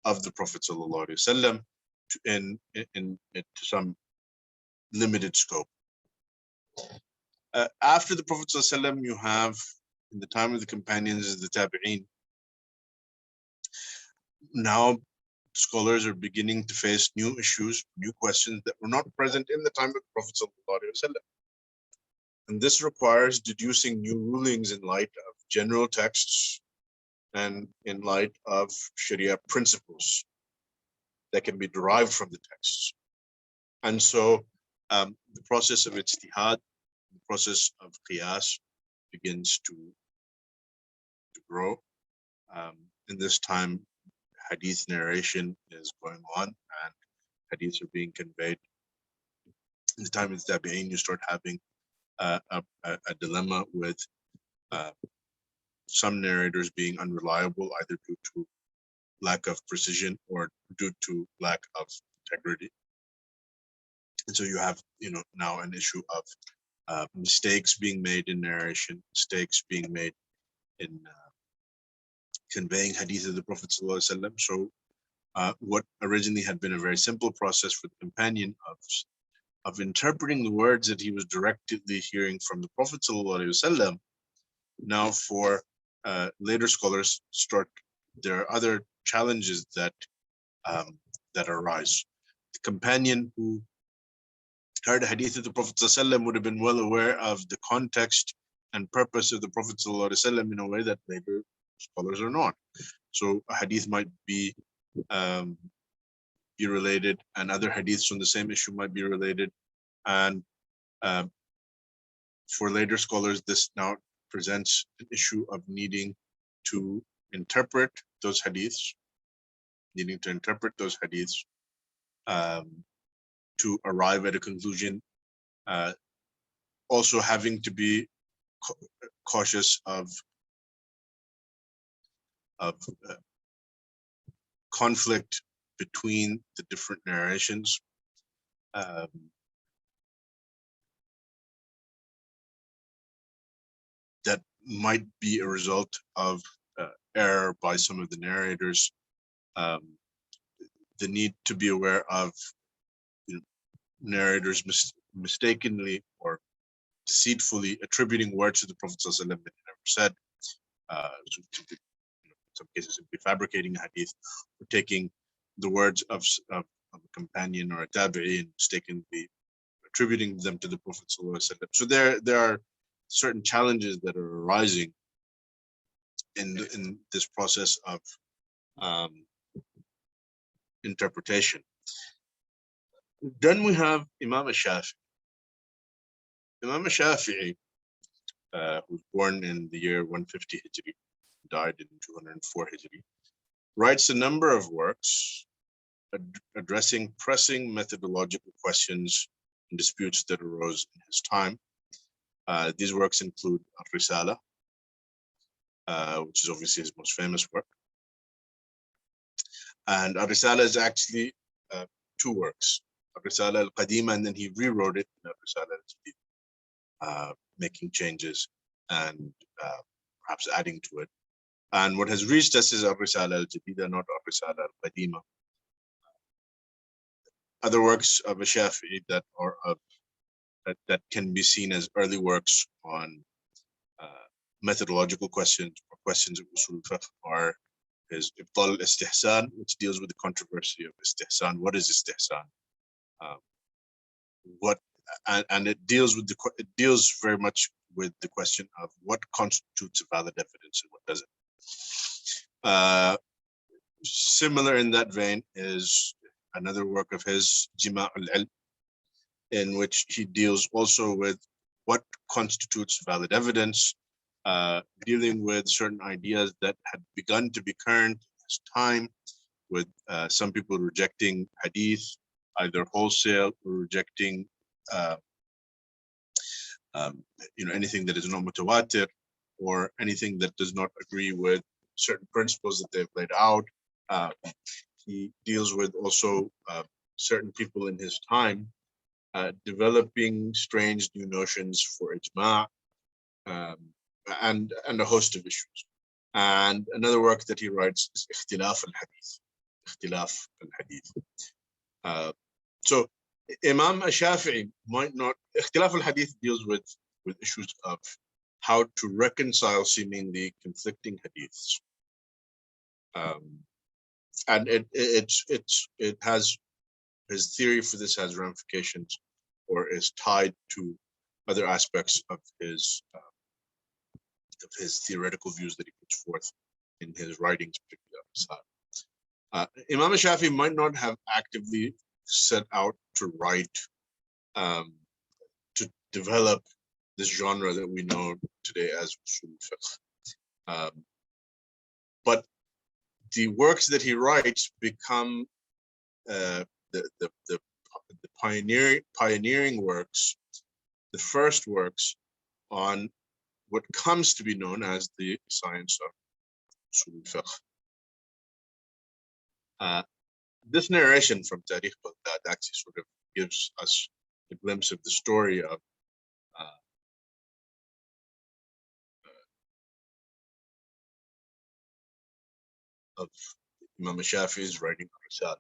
of the Prophet ﷺ to some limited scope. After the Prophet ﷺ, you have, in the time of the companions, the Tabi'een, now scholars are beginning to face new issues, new questions that were not present in the time of the Prophet ﷺ. And this requires deducing new rulings in light of general texts and in light of Sharia principles that can be derived from the texts. And so the process of ijtihad, the process of qiyas begins to grow. In this time, hadith narration is going on and hadiths are being conveyed. In the time of the Tabi'een, you start having a dilemma with some narrators being unreliable, either due to lack of precision or due to lack of integrity. And so you have, now an issue of mistakes being made in narration, mistakes being made in conveying hadith of the Prophet ﷺ. So what originally had been a very simple process for the companion of interpreting the words that he was directly hearing from the Prophet ﷺ, now for later scholars there are other challenges that arise. The companion who heard a hadith of the Prophet ﷺ would have been well aware of the context and purpose of the Prophet ﷺ in a way that later scholars are not. So a hadith might be related, and other hadiths on the same issue might be related. And for later scholars, this now presents an issue of needing to interpret those hadiths, to arrive at a conclusion, also having to be cautious of conflict between the different narrations. That might be a result of error by some of the narrators. The need to be aware of narrators mistakenly or deceitfully attributing words to the Prophet ﷺ that he never said. In some cases, simply fabricating a hadith, or taking the words of a companion or a tabi'i and mistakenly attributing them to the Prophet ﷺ. So there are certain challenges that are arising in this process of interpretation. Then we have Imam Al-Shafi'i. Imam Al-Shafi'i, who was born in the year 150 Hijri, died in 204 Hijri, writes a number of works addressing pressing methodological questions and disputes that arose in his time. These works include Al-Risala, which is obviously his most famous work. And Al-Risala is actually two works, Al-Risala al-Qadima, and then he rewrote it in Al-Risala al-Jadid, making changes and perhaps adding to it. And what has reached us is Al-Risala al-Jadida, not Al-Risala al-Qadima. Other works of Al-Shafi'i that are that can be seen as early works on methodological questions or questions of Usul al Fiqh are his Ibtal al-Istihsan, which deals with the controversy of istihsan. What is istihsan? What and it deals very much with the question of what constitutes a valid evidence and what doesn't. Similar in that vein is another work of his, Jima' al-Ilm, in which he deals also with what constitutes valid evidence, dealing with certain ideas that had begun to be current in his time, with some people rejecting hadith, either wholesale or rejecting anything that is not mutawatir, or anything that does not agree with certain principles that they've laid out. He deals with also certain people in his time developing strange new notions for ijma' and a host of issues. And another work that he writes is Ikhtilaf al-Hadith. Ikhtilaf al-Hadith. So Imam Al-Shafi'i might not, Ikhtilaf al-Hadith deals with issues of how to reconcile seemingly conflicting hadiths. And it has, his theory for this has ramifications or is tied to other aspects of his theoretical views that he puts forth in his writings, particularly. Imam Al-Shafi'i might not have actively set out to write, to develop this genre that we know today as Usul al Fiqh. But the works that he writes become the pioneering works, the first works on what comes to be known as the science of Usul al Fiqh. This narration from Tarikh Baghdad actually sort of gives us a glimpse of the story of Imam Al-Shafi'i's writing Risala.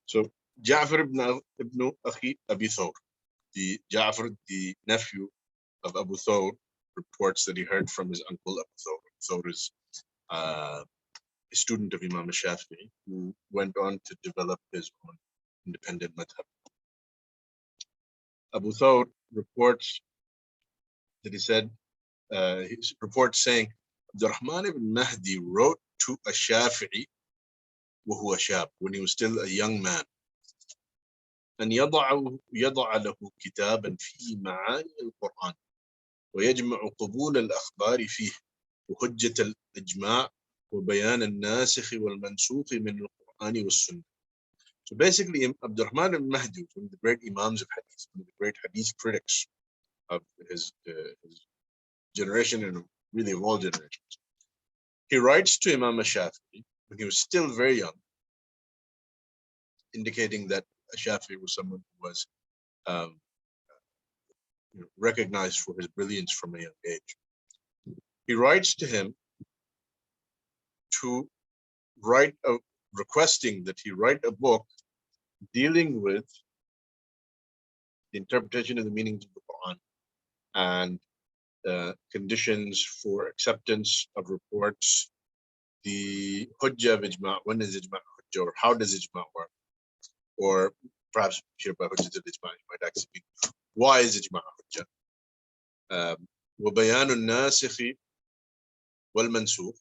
So Ja'far ibn Abi Thawr, Ja'far, the nephew of Abu Thawr, reports that he heard from his uncle Abu Thawr. Abu Thawr is a student of Imam Al-Shafi'i who went on to develop his own independent madhab. Abu Thawr reports that he said, he reports saying, Abdurrahman ibn Mahdi wrote to a Shafi'i وهو شاب, when he was still a young man, أن يضع له كتابا فيه معاني القرآن ويجمع قبول الأخبار فيه وحجة الإجماع وبيان الناسخ والمنسوخ من القرآن والسنة. So basically, Abdurrahman al-Mahdi, one of the great Imams of Hadith, one of the great Hadith critics of his generation and really of all generations, he writes to Imam Al-Shafi'i when he was still very young, indicating that Al-Shafi'i was someone who was recognized for his brilliance from a young age. He writes to him to requesting that he write a book dealing with the interpretation of the meanings of the Quran and conditions for acceptance of reports, the hujjah of ijma', when is ijma' hujjah, or how does ijma' work, or perhaps here by hujjah al ijma' might actually be, why is ijma' hujjah? وبيان الناسخ والمنسوخ,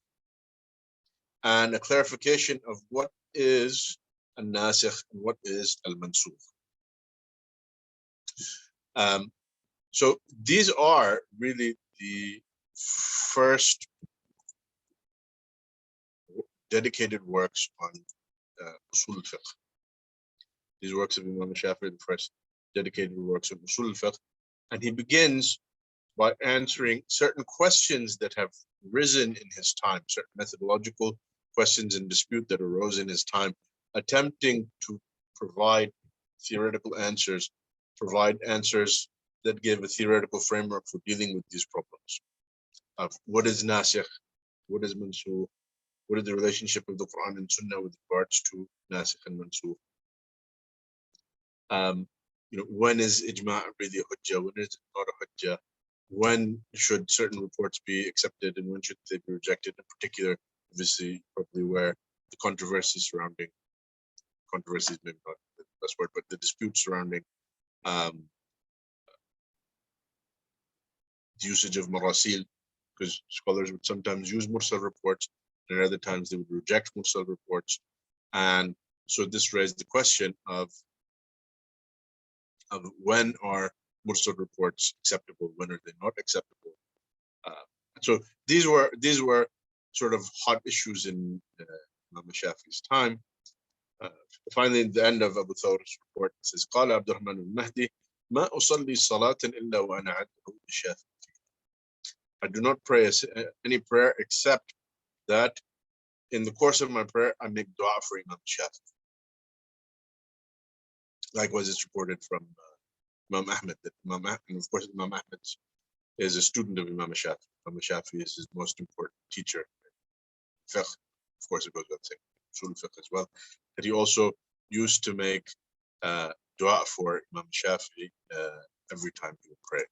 and a clarification of what is al-nasikh and what is al-mansukh. So these are really the first dedicated works on Usul al Fiqh. These works of Imam Al-Shafi'i, the first dedicated works on Usul al Fiqh. And he begins by answering certain questions that have risen in his time, certain methodological questions in dispute that arose in his time, attempting to provide theoretical answers, provide answers that give a theoretical framework for dealing with these problems of what is nasikh, what is mansukh, what is the relationship of the Quran and Sunnah with regards to nasikh and mansukh. When is ijma' really a hujjah? When is it not a hujjah? When should certain reports be accepted and when should they be rejected? In particular, obviously, probably where the controversies, maybe not the best word, but the disputes surrounding the usage of marasil, because scholars would sometimes use mursal reports, and at other times they would reject mursal reports, and so this raised the question of when are mursal reports acceptable, when are they not acceptable. So these were sort of hot issues in Imam Shafi'i's time. Finally, at the end of Abu Thawr's report, it says, قال عبد الرحمن المهدي ما أصلي صلاة إلا وأنا عده بالشافعي. I do not pray any prayer except that in the course of my prayer, I make dua for Imam Shafi'i. Likewise, it's reported from Imam Ahmed, that Imam Ahmed, and of course, Imam Ahmed is a student of Imam Shafi'i. Imam Shafi'i is his most important teacher. Fiqh, of course, it goes without saying, Usul al Fiqh as well. That he also used to make dua for Imam Shafi'i every time he would pray.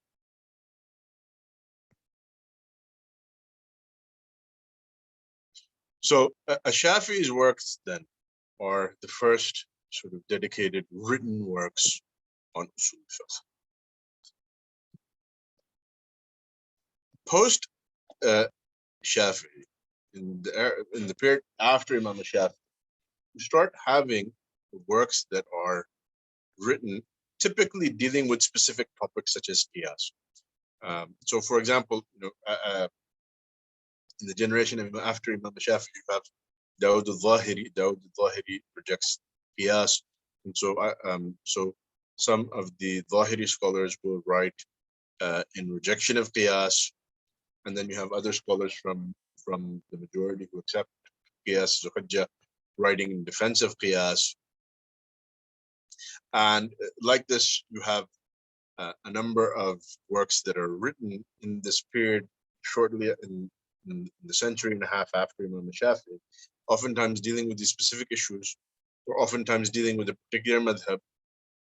So Shafi'i's works then are the first sort of dedicated written works on Usul al-Fiqh. Post Shafi'i, in the period after Imam Shafi'i, you start having works that are written typically dealing with specific topics such as qiyas. So, for example, in the generation of after Imam Shafi'i, you have Dawud al-Zahiri. Dawud al-Zahiri rejects qiyas, and so some of the Zahiri scholars will write in rejection of qiyas, and then you have other scholars from the majority who accept qiyas as a hujjah, writing in defense of qiyas. And like this, you have a number of works that are written in this period, shortly in the century and a half after Imam Shafi'i, oftentimes dealing with these specific issues, or oftentimes dealing with a particular madhab,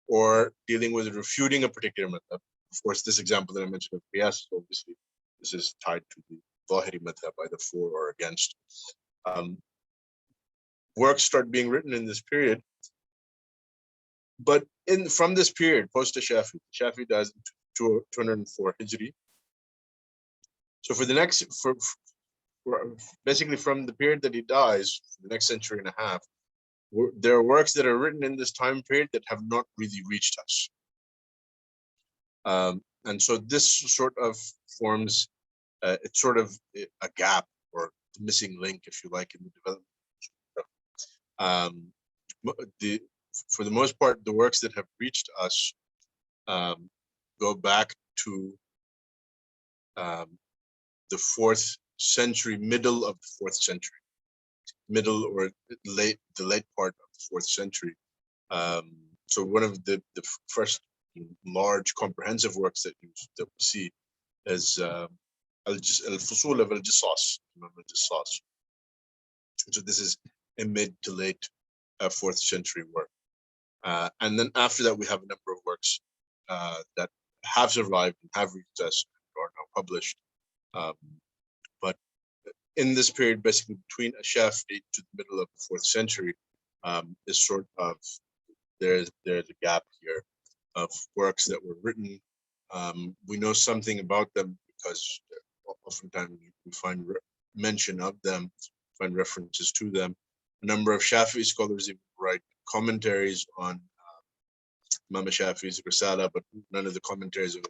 or dealing with refuting a particular madhab. Of course, this example that I mentioned of qiyas, obviously, this is tied to the Zahiri madhab, either for or against. Works start being written in this period, but from this period, post Shafi'i, Shafi'i dies in 204 Hijri. So for the next, basically from the period that he dies, the next century and a half, there are works that are written in this time period that have not really reached us. And so this sort of forms, it's sort of a gap or the missing link, if you like, in the development. For the most part, the works that have reached us go back to the 4th century, middle of the 4th century, middle or the late part of the 4th century. So one of the first large comprehensive works that we see is Al-Fusul of Al-Jissas, Imam Al-Jissas. So this is a mid to late 4th century work. And then after that, we have a number of works that have survived and have reached us and are now published. But in this period, basically between Shafi'i to the middle of the 4th century, is sort of, there's a gap here of works that were written. We know something about them because oftentimes we find mention of them, find references to them. A number of Shafi'i scholars even write commentaries on Imam Shafi'i's Risala, but none of the classical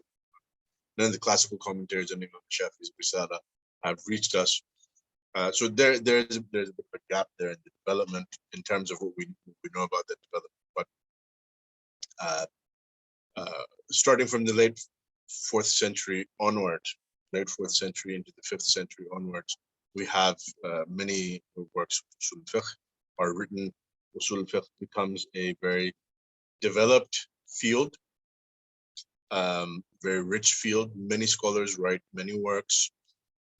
commentaries on Imam Shafi'i's Risala have reached us. So there's a bit of a gap there in the development in terms of what we know about that development. But starting from the late 4th century onwards, late 4th century into the 5th century onwards, we have many works of Usul al Fiqh are written. Usul al Fiqh becomes a very developed field, very rich field. Many scholars write many works.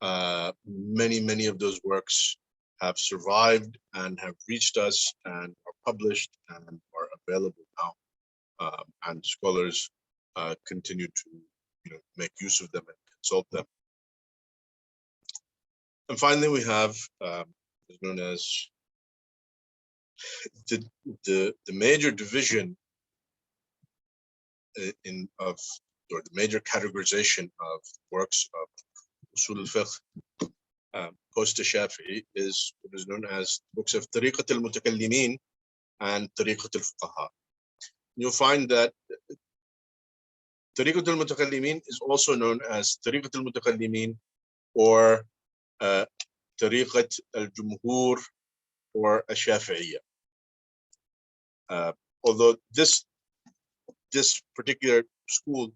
Many of those works have survived and have reached us and are published and are available now. And scholars continue to make use of them and consult them. And finally, we have what's known as the major division or the major categorization of works of Usul al Fiqh post Shafi'i is what is known as books of Tariqat al-Mutakallimin and Tariqat al-Fuqaha. You'll find that Tariqat al-Mutakallimin is also known as Tariqat al-Mutakallimin or Tariqat al-Jumhur or al-Shafi'iyya. Although this particular school,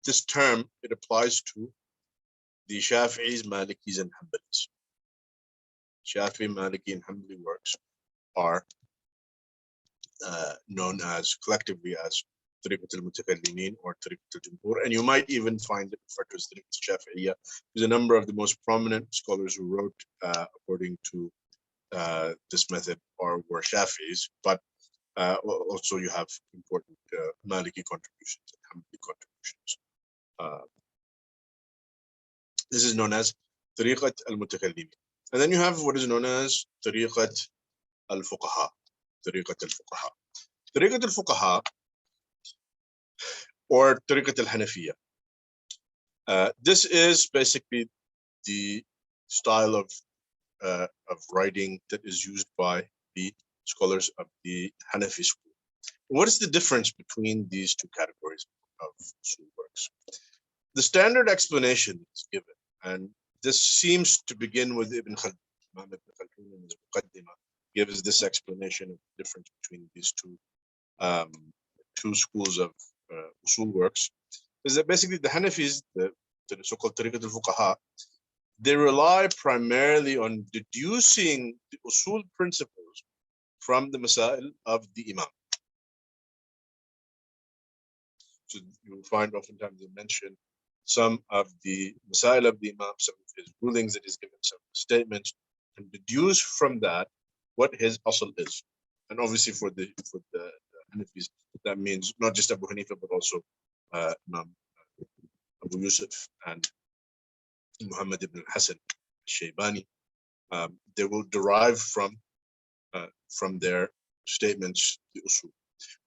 this term, it applies to the Shafi'is, Malikis, and Hanbalis. Shafi'i, Maliki, and Hanbali works are known as collectively as Tariqat al-Mutakallimin or Tariqat al-Jumhur, and you might even find it referred to as Tariqat al-Shafi'iyya. There's a number of the most prominent scholars who wrote according to this method were Shafi'is, but also you have important Maliki contributions and Hanbali contributions. This is known as Tariqat al-Mutakallimin. And then you have what is known as Tariqat al-Fuqaha. Tariqat al-Fuqaha. Tariqat al-Fuqaha or Tariqat al-Hanafiyya. This is basically the style of writing that is used by the scholars of the Hanafi school. What is the difference between these two categories of usul works? The standard explanation is given, and this seems to begin with Ibn Khaldun. Imam Ibn Khaldun in his Muqaddimah gives this explanation of the difference between these two schools of usul works. Is that basically the Hanafis, the so-called Tariqat al-Fuqaha, they rely primarily on deducing the usul principles from the masail of the Imam. So you will find oftentimes they mention some of the masail of the Imam, some of his rulings that he's given, some statements, and deduce from that what his asl is. And obviously for the Hanafis, that means not just Abu Hanifa, but also Imam Abu Yusuf and Muhammad ibn Hassan al-Shaybani. They will derive from their statements the usul.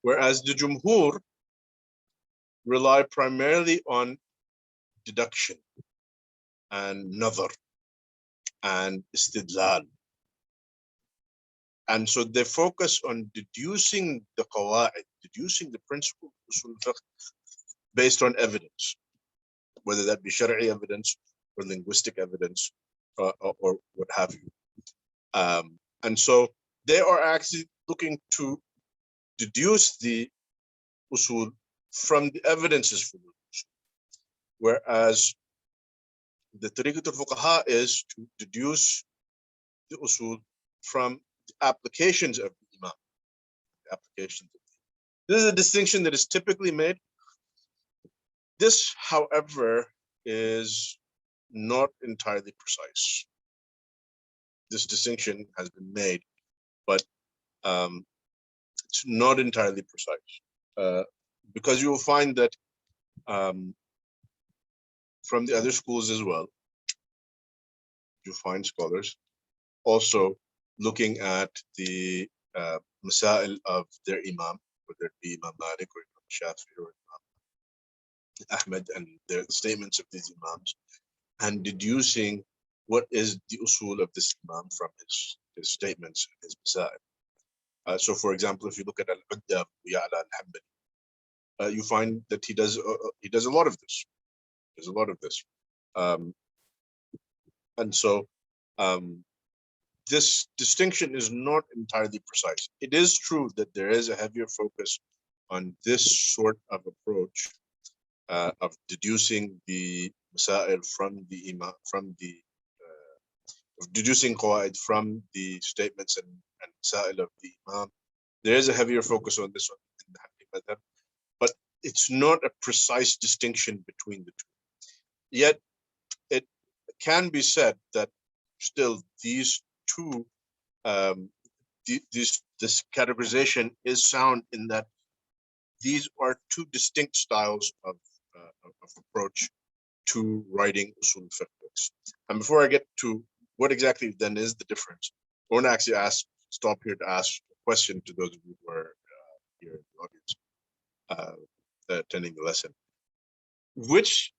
Whereas the Jumhur rely primarily on deduction and nazar and istidlal. And so they focus on deducing the qawa'id, deducing the principle of usul fiqh based on evidence, whether that be shari'i evidence or linguistic evidence or what have you. And so they are actually looking to deduce the usul from the evidences for the usul. Whereas the Tariqat al-Fuqaha is to deduce the usul from the applications of the Imam. This is a distinction that is typically made. This, however, is not entirely precise. This distinction has been made, but it's not entirely precise. Because you will find that from the other schools as well, you find scholars also looking at the masail of their Imam, whether it be Imam Malik or Imam Shafi'i or Imam Ahmed, and their statements of these Imams, and deducing what is the usul of this Imam from his statements, his masail. So, for example, if you look at Al-Udda al-Hanbali, you find that he does a lot of this. There's a lot of this, and so this distinction is not entirely precise. It is true that there is a heavier focus on this sort of approach of deducing the masail from the imam, of deducing qawaid from the statements and and Sa'il of the Imam. There is a heavier focus on this one in the Hanafi madhab, but it's not a precise distinction between the two. Yet it can be said that still these two, this categorization is sound in that these are two distinct styles of approach to writing usul fiqh books. And before I get to what exactly then is the difference, I want to actually stop here to ask a question to those of you who are here in the audience attending the lesson. Which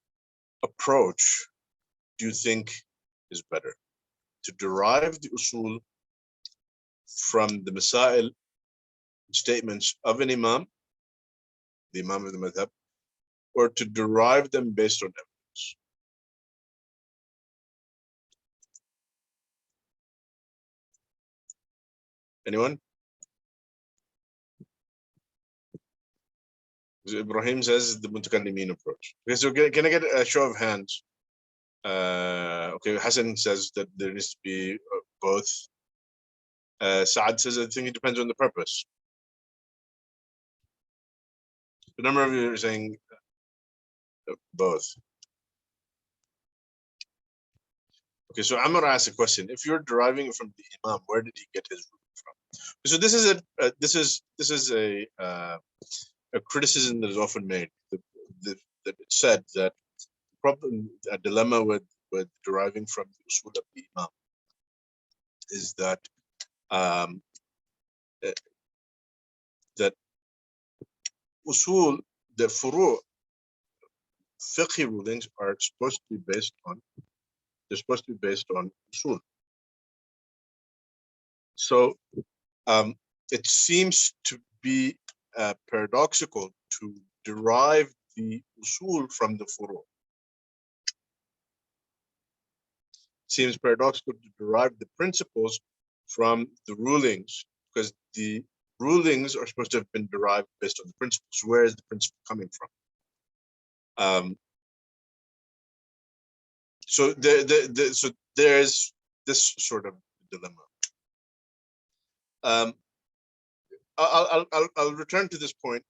approach do you think is better? To derive the usul from the masail statements of an imam, the imam of the madhab, or to derive them based on evidence? Anyone? Ibrahim says the Mutakallimin approach. Okay, so can I get a show of hands? Okay, Hassan says that there needs to be both. Saad says I think it depends on the purpose. The number of you are saying both. Okay, so Amr asked a question. If you're deriving it from the Imam, where did he get his ruling from? So this is a criticism that is often made. That it said that a dilemma with deriving from the usul of the Imam is that that usul, the furu, fiqh rulings are supposed to be based on, they're supposed to be based on usul. So it seems to be paradoxical to derive the usul from the furu. Seems paradoxical to derive the principles from the rulings, because the rulings are supposed to have been derived based on the principles. Where is the principle coming from? So there's this sort of dilemma. I'll return to this point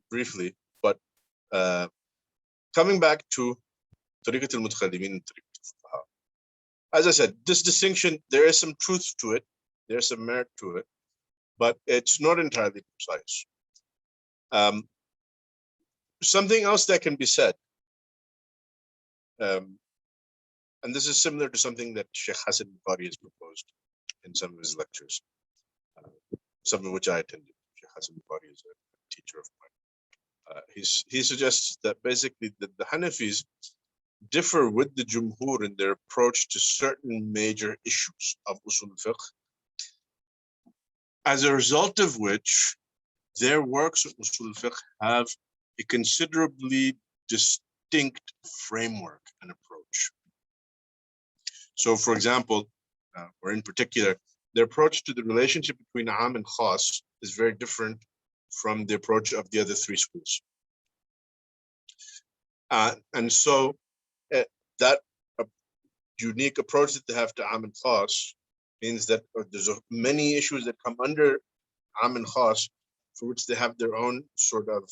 briefly, but coming back to Tariqat al-Mutakallimin and Tariqat al-Fuqaha. As I said, this distinction, there is some truth to it, there's some merit to it, but it's not entirely precise. Something else that can be said, and this is similar to something that Sheikh Hassan Bukhari has proposed in some of his lectures, some of which I attended. Sheikh Hassan Bukhari is a teacher of mine. He suggests that basically the Hanafis differ with the Jumhur in their approach to certain major issues of Usul al Fiqh, as a result of which their works of Usul al Fiqh have a considerably distinct framework and approach. So, for example, or in particular, their approach to the relationship between Am and Khas is very different from the approach of the other three schools. And so that unique approach that they have to Am and Khas means that there's many issues that come under Am and Khas for which they have their own sort of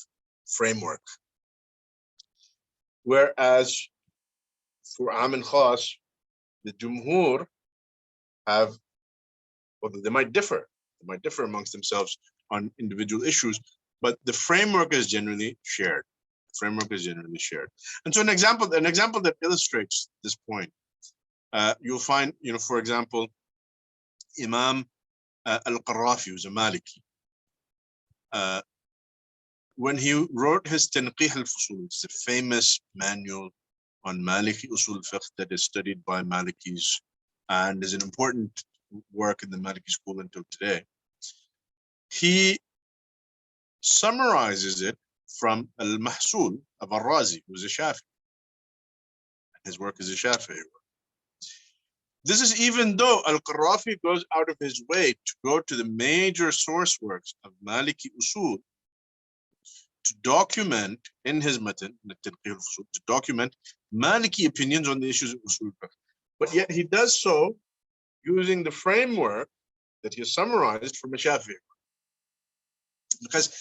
framework. Whereas for Am and Khas, the Jumhur have, well, they might differ amongst themselves on individual issues, but the framework is generally shared. And so an example that illustrates this point, you'll find, for example, Imam Al-Qarrafi, who's a Maliki. When he wrote his Tanqih al-Fusul, it's a famous manual on Maliki Usul al-Fiqh that is studied by Malikis and is an important work in the Maliki school until today. He summarizes it from Al-Mahsul of Al-Razi, who's a Shafi'i. His work is a Shafi'i work. This is even though Al-Qarrafi goes out of his way to go to the major source works of Maliki Usul to document in his matan, to document Maliki opinions on the issues of Usul. But yet he does so using the framework that he has summarized from a Shafi'i. Because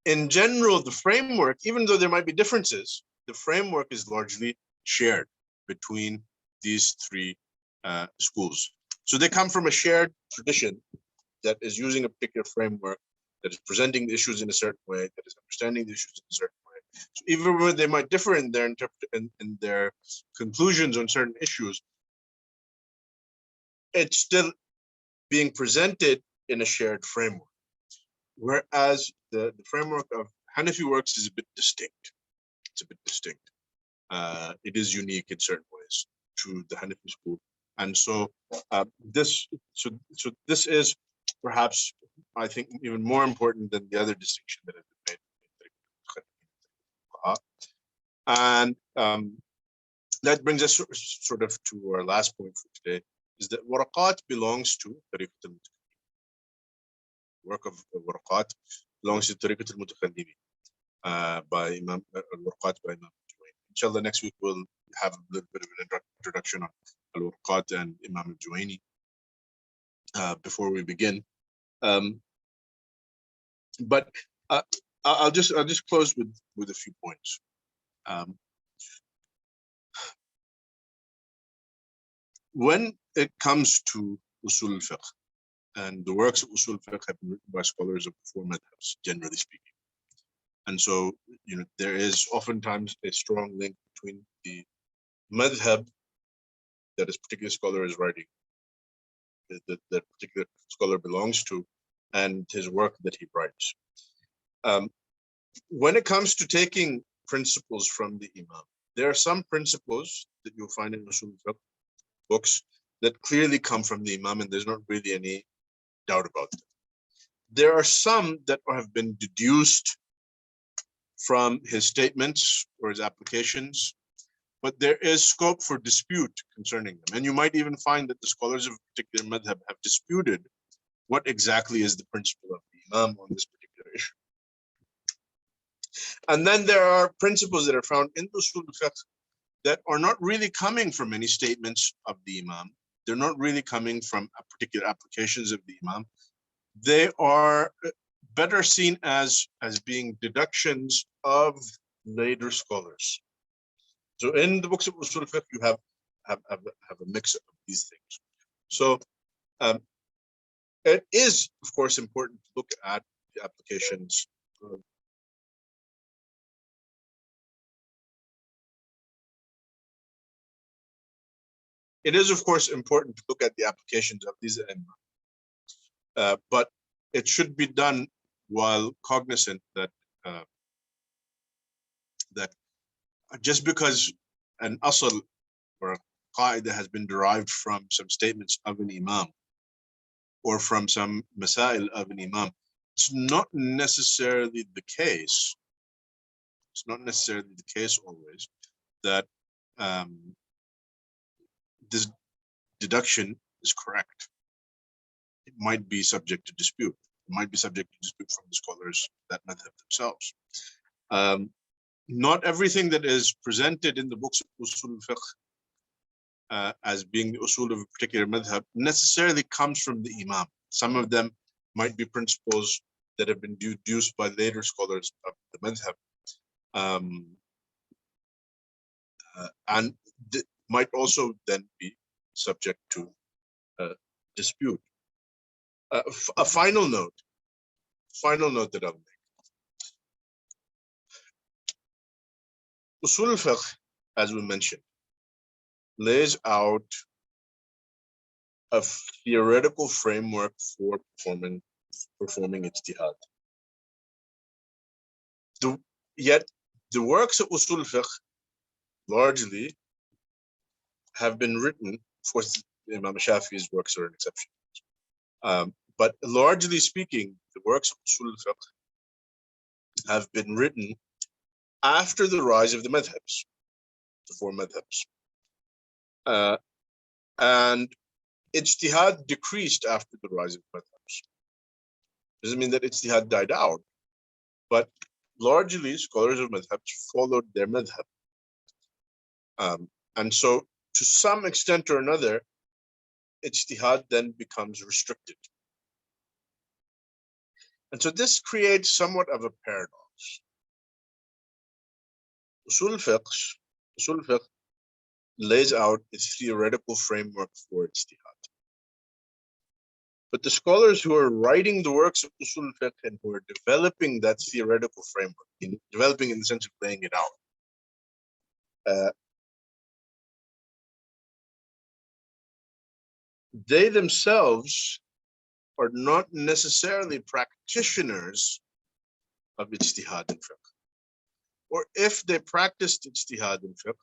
in general, the framework, even though there might be differences, the framework is largely shared between these three schools. So they come from a shared tradition that is using a particular framework, that is presenting the issues in a certain way, that is understanding the issues in a certain way. So even when they might differ in their in their conclusions on certain issues, it's still being presented in a shared framework. Whereas the framework of Hanafi works is a bit distinct. It's a bit distinct. It is unique in certain ways to the Hanafi school. And so this is perhaps, I think, even more important than the other distinction that has been made. And that brings us sort of to our last point for today, is that Waraqat belongs to Tariqat al-Mutakallimin. Work of Waraqat belongs to Tariqat al-Mutakallimin by Imam Al-Waraqat by Imam Al-Juwayni. Inshallah, next week we'll have a little bit of an introduction on Al-Waraqat and Imam Al-Juwayni before we begin. But I'll just close with a few points. When it comes to Usul al Fiqh, and the works of Usul al Fiqh have been written by scholars of the four madhabs, generally speaking. And so, there is oftentimes a strong link between the madhab that this particular scholar is writing, that particular scholar belongs to, and his work that he writes. When it comes to taking principles from the Imam, there are some principles that you'll find in Usul al Fiqh books that clearly come from the Imam, and there's not really any doubt about them. There are some that have been deduced from his statements or his applications, but there is scope for dispute concerning them. And you might even find that the scholars of a particular madhab have disputed what exactly is the principle of the Imam on this particular issue. And then there are principles that are found in Usul al Fiqh that are not really coming from any statements of the Imam. They're not really coming from particular applications of the Imam. They are better seen as being deductions of later scholars. So in the books of Usul al Fiqh, you have a mix of these things. So it is, of course, important to look at the applications. It is, of course, important to look at the applications of these Imams, but it should be done while cognizant that that just because an asl or a qaida has been derived from some statements of an Imam or from some masail of an Imam, it's not necessarily the case. It's not necessarily the case always that this deduction is correct. It might be subject to dispute. It might be subject to dispute from the scholars that madhab themselves. Not everything that is presented in the books of Usul al Fiqh as being the usul of a particular madhab necessarily comes from the Imam. Some of them might be principles that have been deduced by later scholars of the madhab, and might also then be subject to dispute. A final note that I'll make. Usul al-Fiqh, as we mentioned, lays out a theoretical framework for performing ijtihad. Yet the works of Usul al-Fiqh largely have been written, of course, Imam Al-Shafi'i's works are an exception. But largely speaking, the works of Usul al-Fiqh have been written after the rise of the madhabs, the four madhabs. And ijtihad decreased after the rise of madhabs. Doesn't mean that ijtihad died out, but largely scholars of madhabs followed their madhab. And so to some extent or another, ijtihad then becomes restricted. And so this creates somewhat of a paradox. Usul al-Fiqh lays out its theoretical framework for ijtihad. But the scholars who are writing the works of Usul al-Fiqh and who are developing that theoretical framework, developing in the sense of laying it out, they themselves are not necessarily practitioners of ijtihad and fiqh. Or if they practiced ijtihad and fiqh,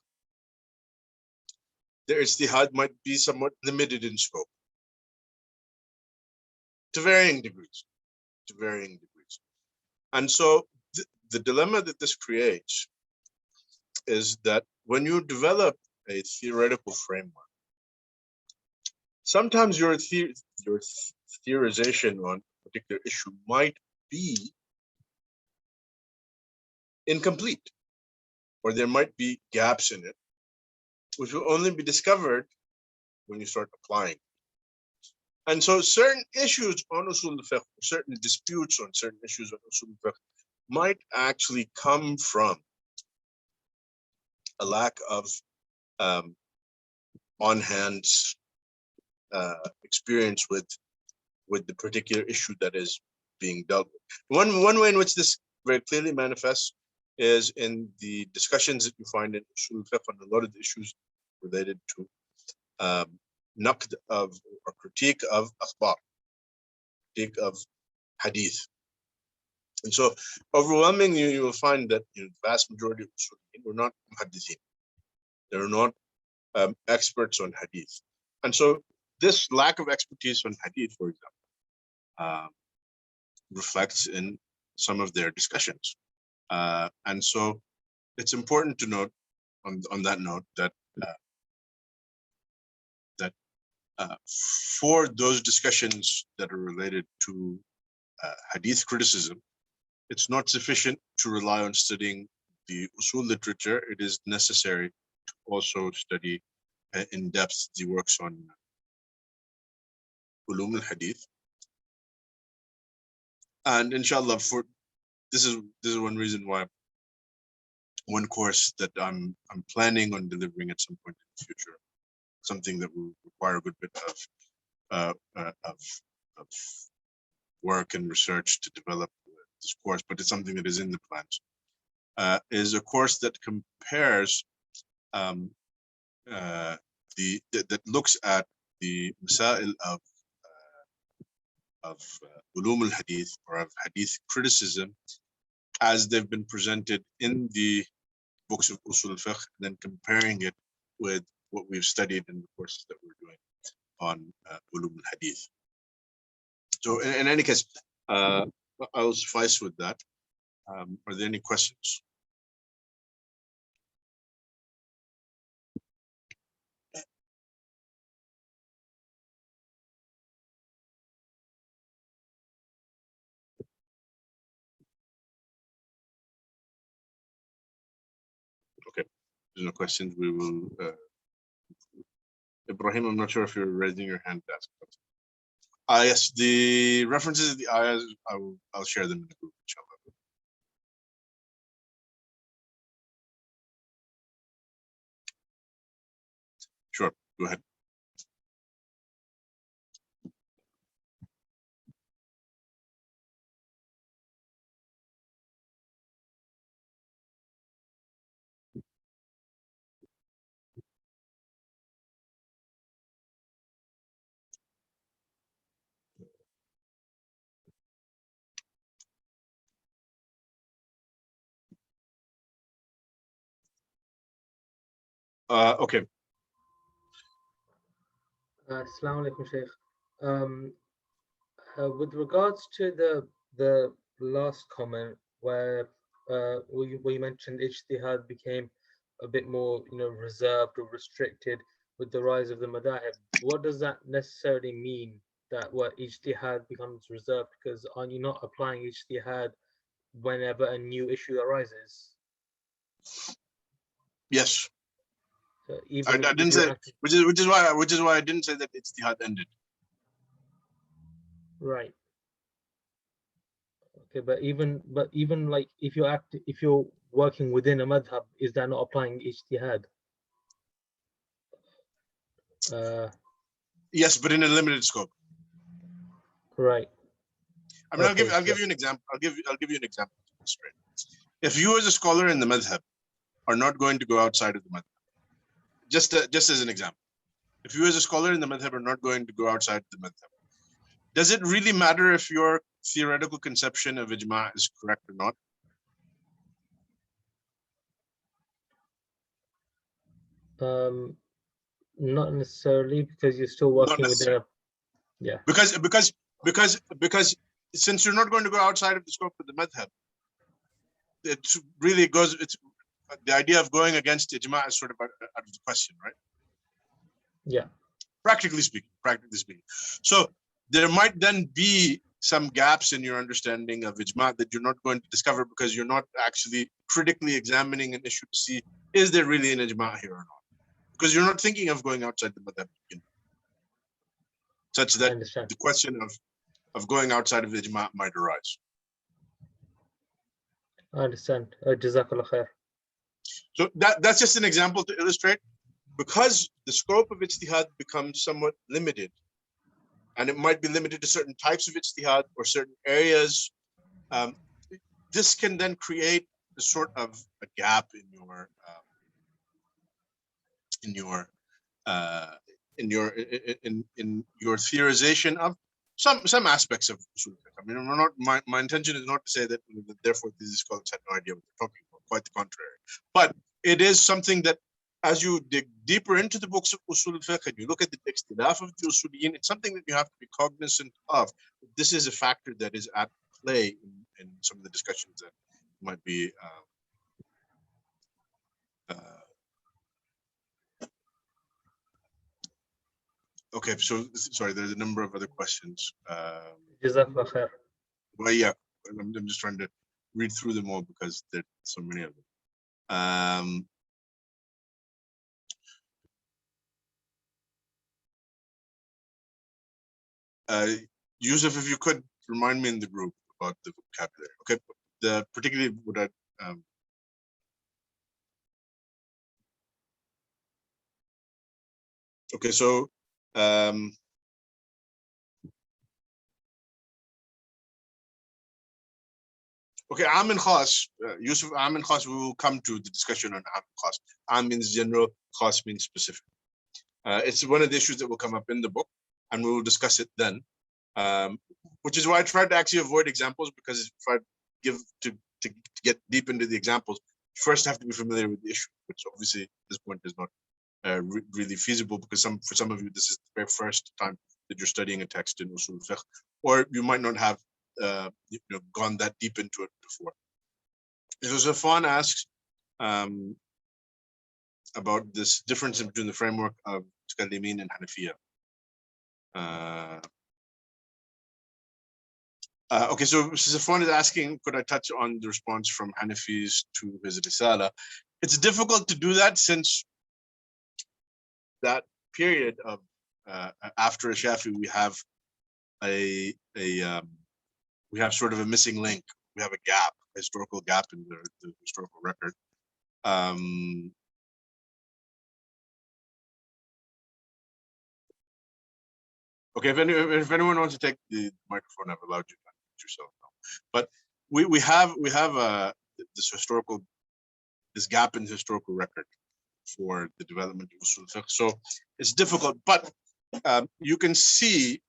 their ijtihad might be somewhat limited in scope to varying degrees. And so the dilemma that this creates is that when you develop a theoretical framework, sometimes your theorization on a particular issue might be incomplete, or there might be gaps in it, which will only be discovered when you start applying. And so certain issues on Usul al-Fiqh, certain disputes on certain issues on Usul al-Fiqh might actually come from a lack of on-hand experience with the particular issue that is being dealt with. One way in which this very clearly manifests is in the discussions that you find in Usul al-Fiqh on a lot of the issues related to naqd of or critique of akhbar, critique of hadith. And so overwhelmingly you will find that the vast majority of Usuliyin were not muhaddithin. They're not experts on hadith. And so this lack of expertise on hadith, for example, reflects in some of their discussions. And so it's important to note on that note that for those discussions that are related to hadith criticism, it's not sufficient to rely on studying the usul literature. It is necessary to also study in depth the works on ulum al-hadith. And inshallah, this is one reason why one course that I'm planning on delivering at some point in the future, something that will require a good bit of work and research to develop this course, but it's something that is in the plans, is a course that compares that looks at the masail of ulum al-hadith or of hadith criticism as they've been presented in the books of Usul al-Fiqh, and then comparing it with what we've studied in the courses that we're doing on ulum al-hadith. So in any case, I'll suffice with that. Are there any questions? Okay, there's no questions. We will. Ibrahim, I'm not sure if you're raising your hand to ask. Yes, the references to the ayahs, I'll share them in the group, inshallah. Sure, go ahead. Okay. Assalamu alaikum, Shaykh. With regards to the last comment where you mentioned ijtihad became a bit more reserved or restricted with the rise of the madhab, what does that necessarily mean, that what ijtihad becomes reserved? Because are you not applying ijtihad whenever a new issue arises? Yes. So even I didn't say, which is why I didn't say that ijtihad ended. Right. Okay, but even like if you're working within a madhab, is that not applying ijtihad? Yes, but in a limited scope. Right. I mean, Okay, I'll give you an example. I'll give you an example to illustrate. If you as a scholar in the madhab are not going to go outside of the madhab, just as an example, if you as a scholar in the madhab are not going to go outside the madhab, does it really matter if your theoretical conception of ijma is correct or not? Not necessarily, because you're still Not working within necessarily. yeah. Because since you're not going to go outside of the scope of the madhab, it really goes. It's the idea of going against ijma is sort of out of the question, right? Yeah. Practically speaking. So there might then be some gaps in your understanding of ijma that you're not going to discover because you're not actually critically examining an issue to see, is there really an ijma here or not? Because you're not thinking of going outside the madhab, such that the question of going outside of ijma might arise. I understand. Jazakallah khair. So that's just an example to illustrate, because the scope of ijtihad becomes somewhat limited, and it might be limited to certain types of ijtihad or certain areas. This can then create a sort of a gap in your theorization of some aspects of usul al fiqh. I mean, my intention is not to say that therefore these scholars had no idea what they're talking about. Quite the contrary. But it is something that, as you dig deeper into the books of Usul al Fiqh and you look at the ikhtilaf of the Usuliyin, it's something that you have to be cognizant of. This is a factor that is at play in some of the discussions that might be okay. So sorry, there's a number of other questions. Jazakallah khair. Well, yeah, I'm just trying to read through them all because there's so many of them. Yusuf, if you could remind me in the group about the vocabulary. Okay, particularly what I okay, so okay, Am and Khas, Yusuf, Am and Khas, we will come to the discussion on Am and Khas. Am means general, Khas means specific. It's one of the issues that will come up in the book, and we will discuss it then. Which is why I tried to actually avoid examples, because if I give to get deep into the examples, you first have to be familiar with the issue, which obviously at this point is not really feasible, because for some of you this is the very first time that you're studying a text in Usul al Fiqh, or you might not have gone that deep into it before. So Zafan asks about this difference between the framework of Mutakallimin and Hanafiya. Okay, so Zafan is asking, could I touch on the response from Hanafis to his Risala? It's difficult to do that, since that period of after Shafi, we have we have sort of a missing link. We have a gap, a historical gap in the historical record. Okay, if anyone wants to take the microphone, I've allowed you to unmute yourself now. But we have this gap in the historical record for the development of Usul al Fiqh. So it's difficult, but you can see,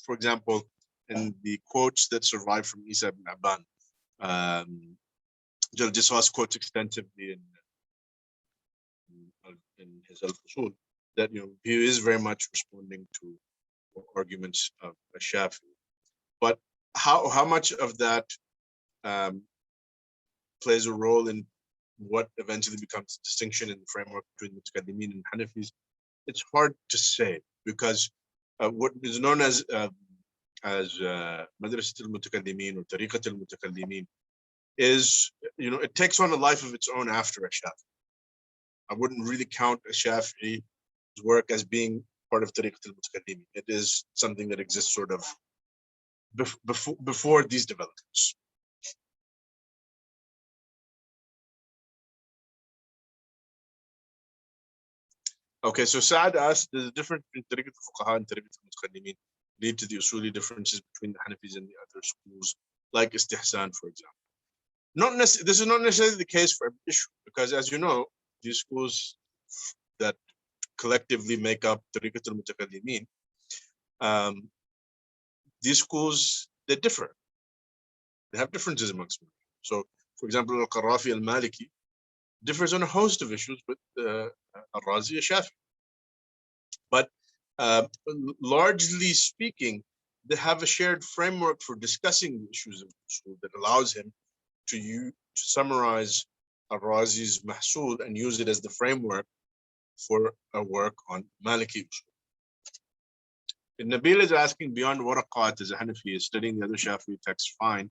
for example, in the quotes that survive from Isa ibn Abban, Jalal quotes extensively in his Al-Usul, that he is very much responding to arguments of Shafi. But how much of that plays a role in what eventually becomes the distinction in the framework between Mutakallimin and Hanafis, it's hard to say, because what is known as Madrasat al-Mutakallimin or Tariqat al-Mutakallimin is, it takes on a life of its own after a Shafi. I wouldn't really count a Shafi'i's work as being part of Tariqat al-Mutakallimin. It is something that exists sort of before these developments. Okay, so Saad asked, there's a difference between Tariqat al-Fuqaha and Tariqat al-Mutakallimin lead to the usuli differences between the Hanafis and the other schools, like Istihsan, for example. This is not necessarily the case for every issue, because as you know, these schools that collectively make up Tariqat al-Mutakallimin, these schools, they differ. They have differences amongst them. So, for example, Al-Qarafi al-Maliki differs on a host of issues with Al-Razi al-Shafi'i. But largely speaking, they have a shared framework for discussing the issues of usul that allows him to summarize Al-Razi's Mahsul and use it as the framework for a work on Maliki usul. Nabil is asking, beyond Waraqat, as a Hanafi is studying the other Shafi'i texts fine,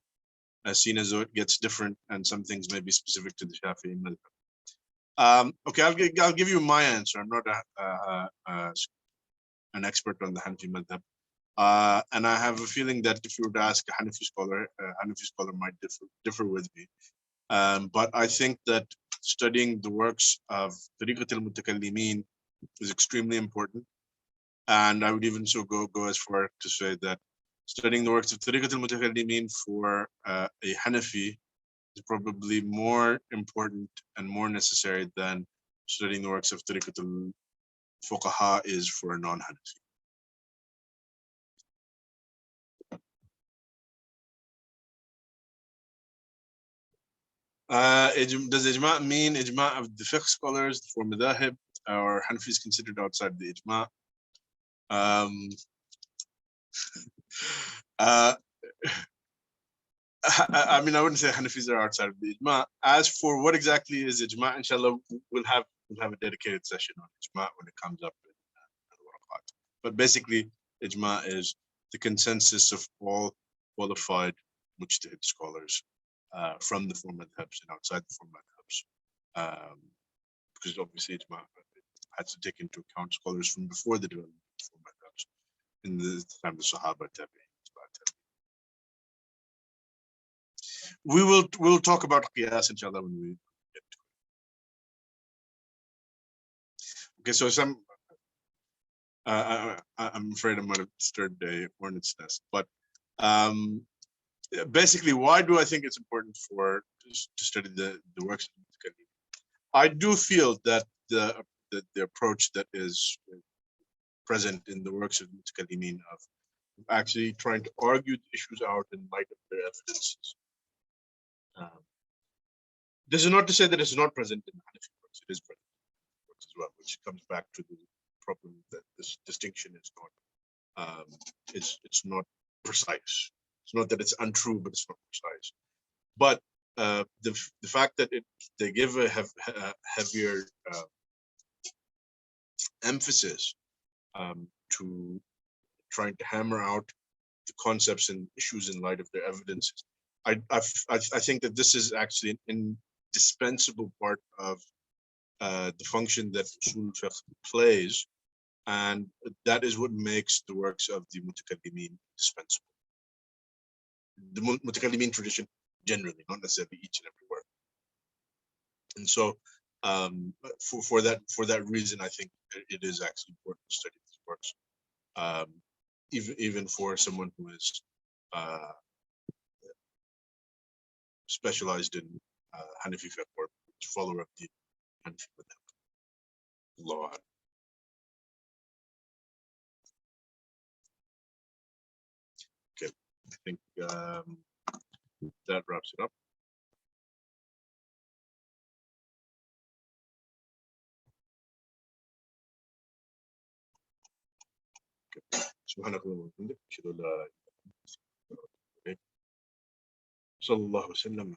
as seen as though it gets different and some things may be specific to the Shafi'i madhab. Okay, I'll give you my answer. I'm not an expert on the Hanafi madhab. And I have a feeling that if you were to ask a Hanafi scholar might differ with me. But I think that studying the works of Tariqat al-Mutakallimin is extremely important. And I would even go as far to say that studying the works of Tariqat al-Mutakallimin for a Hanafi is probably more important and more necessary than studying the works of Tariqat al-Fuqaha is for a non-Hanafi. Does ijma' mean ijma' of the fiqh scholars for madhab, or Hanafi is considered outside the ijma'? I mean, I wouldn't say Hanafis are outside of the ijma'. As for what exactly is ijma', inshallah, we'll have a dedicated session on ijma' when it comes up in Waraqat. But basically, ijma' is the consensus of all qualified mujtahid scholars from the four madhabs and outside the four madhabs, because obviously ijma' has to take into account scholars from before the development of the four madhabs in the time of the Sahaba, Tabi'in. We'll talk about qiyas inshallah when we get to it. Okay, so I'm afraid I might have disturbed a hornet's nest, but basically, why do I think it's important to study the works of Mutakallimin? I do feel that the approach that is present in the works of Mutakallimin of actually trying to argue the issues out in light of their evidences. This is not to say that it's not present in Hanafi works. It is present in works as well, which comes back to the problem that this distinction is not it's not precise. It's not that it's untrue, but it's not precise. But the fact that they give a heavier emphasis to trying to hammer out the concepts and issues in light of their evidences, I think that this is actually an indispensable part of the function that Usul al Fiqh plays, and that is what makes the works of the Mutakallimin indispensable. The Mutakallimin tradition generally, not necessarily each and every work. And so for that reason, I think it is actually important to study these works, even for someone who is specialized in Hanafi fiqh or follower of the Hanafi madhab. Allah. Okay, I think that wraps it up. سبحانك اللهم وبحمدك أشهد أن لا إله إلا أنت أستغفرك وأتوب إليك. صلى الله وسلم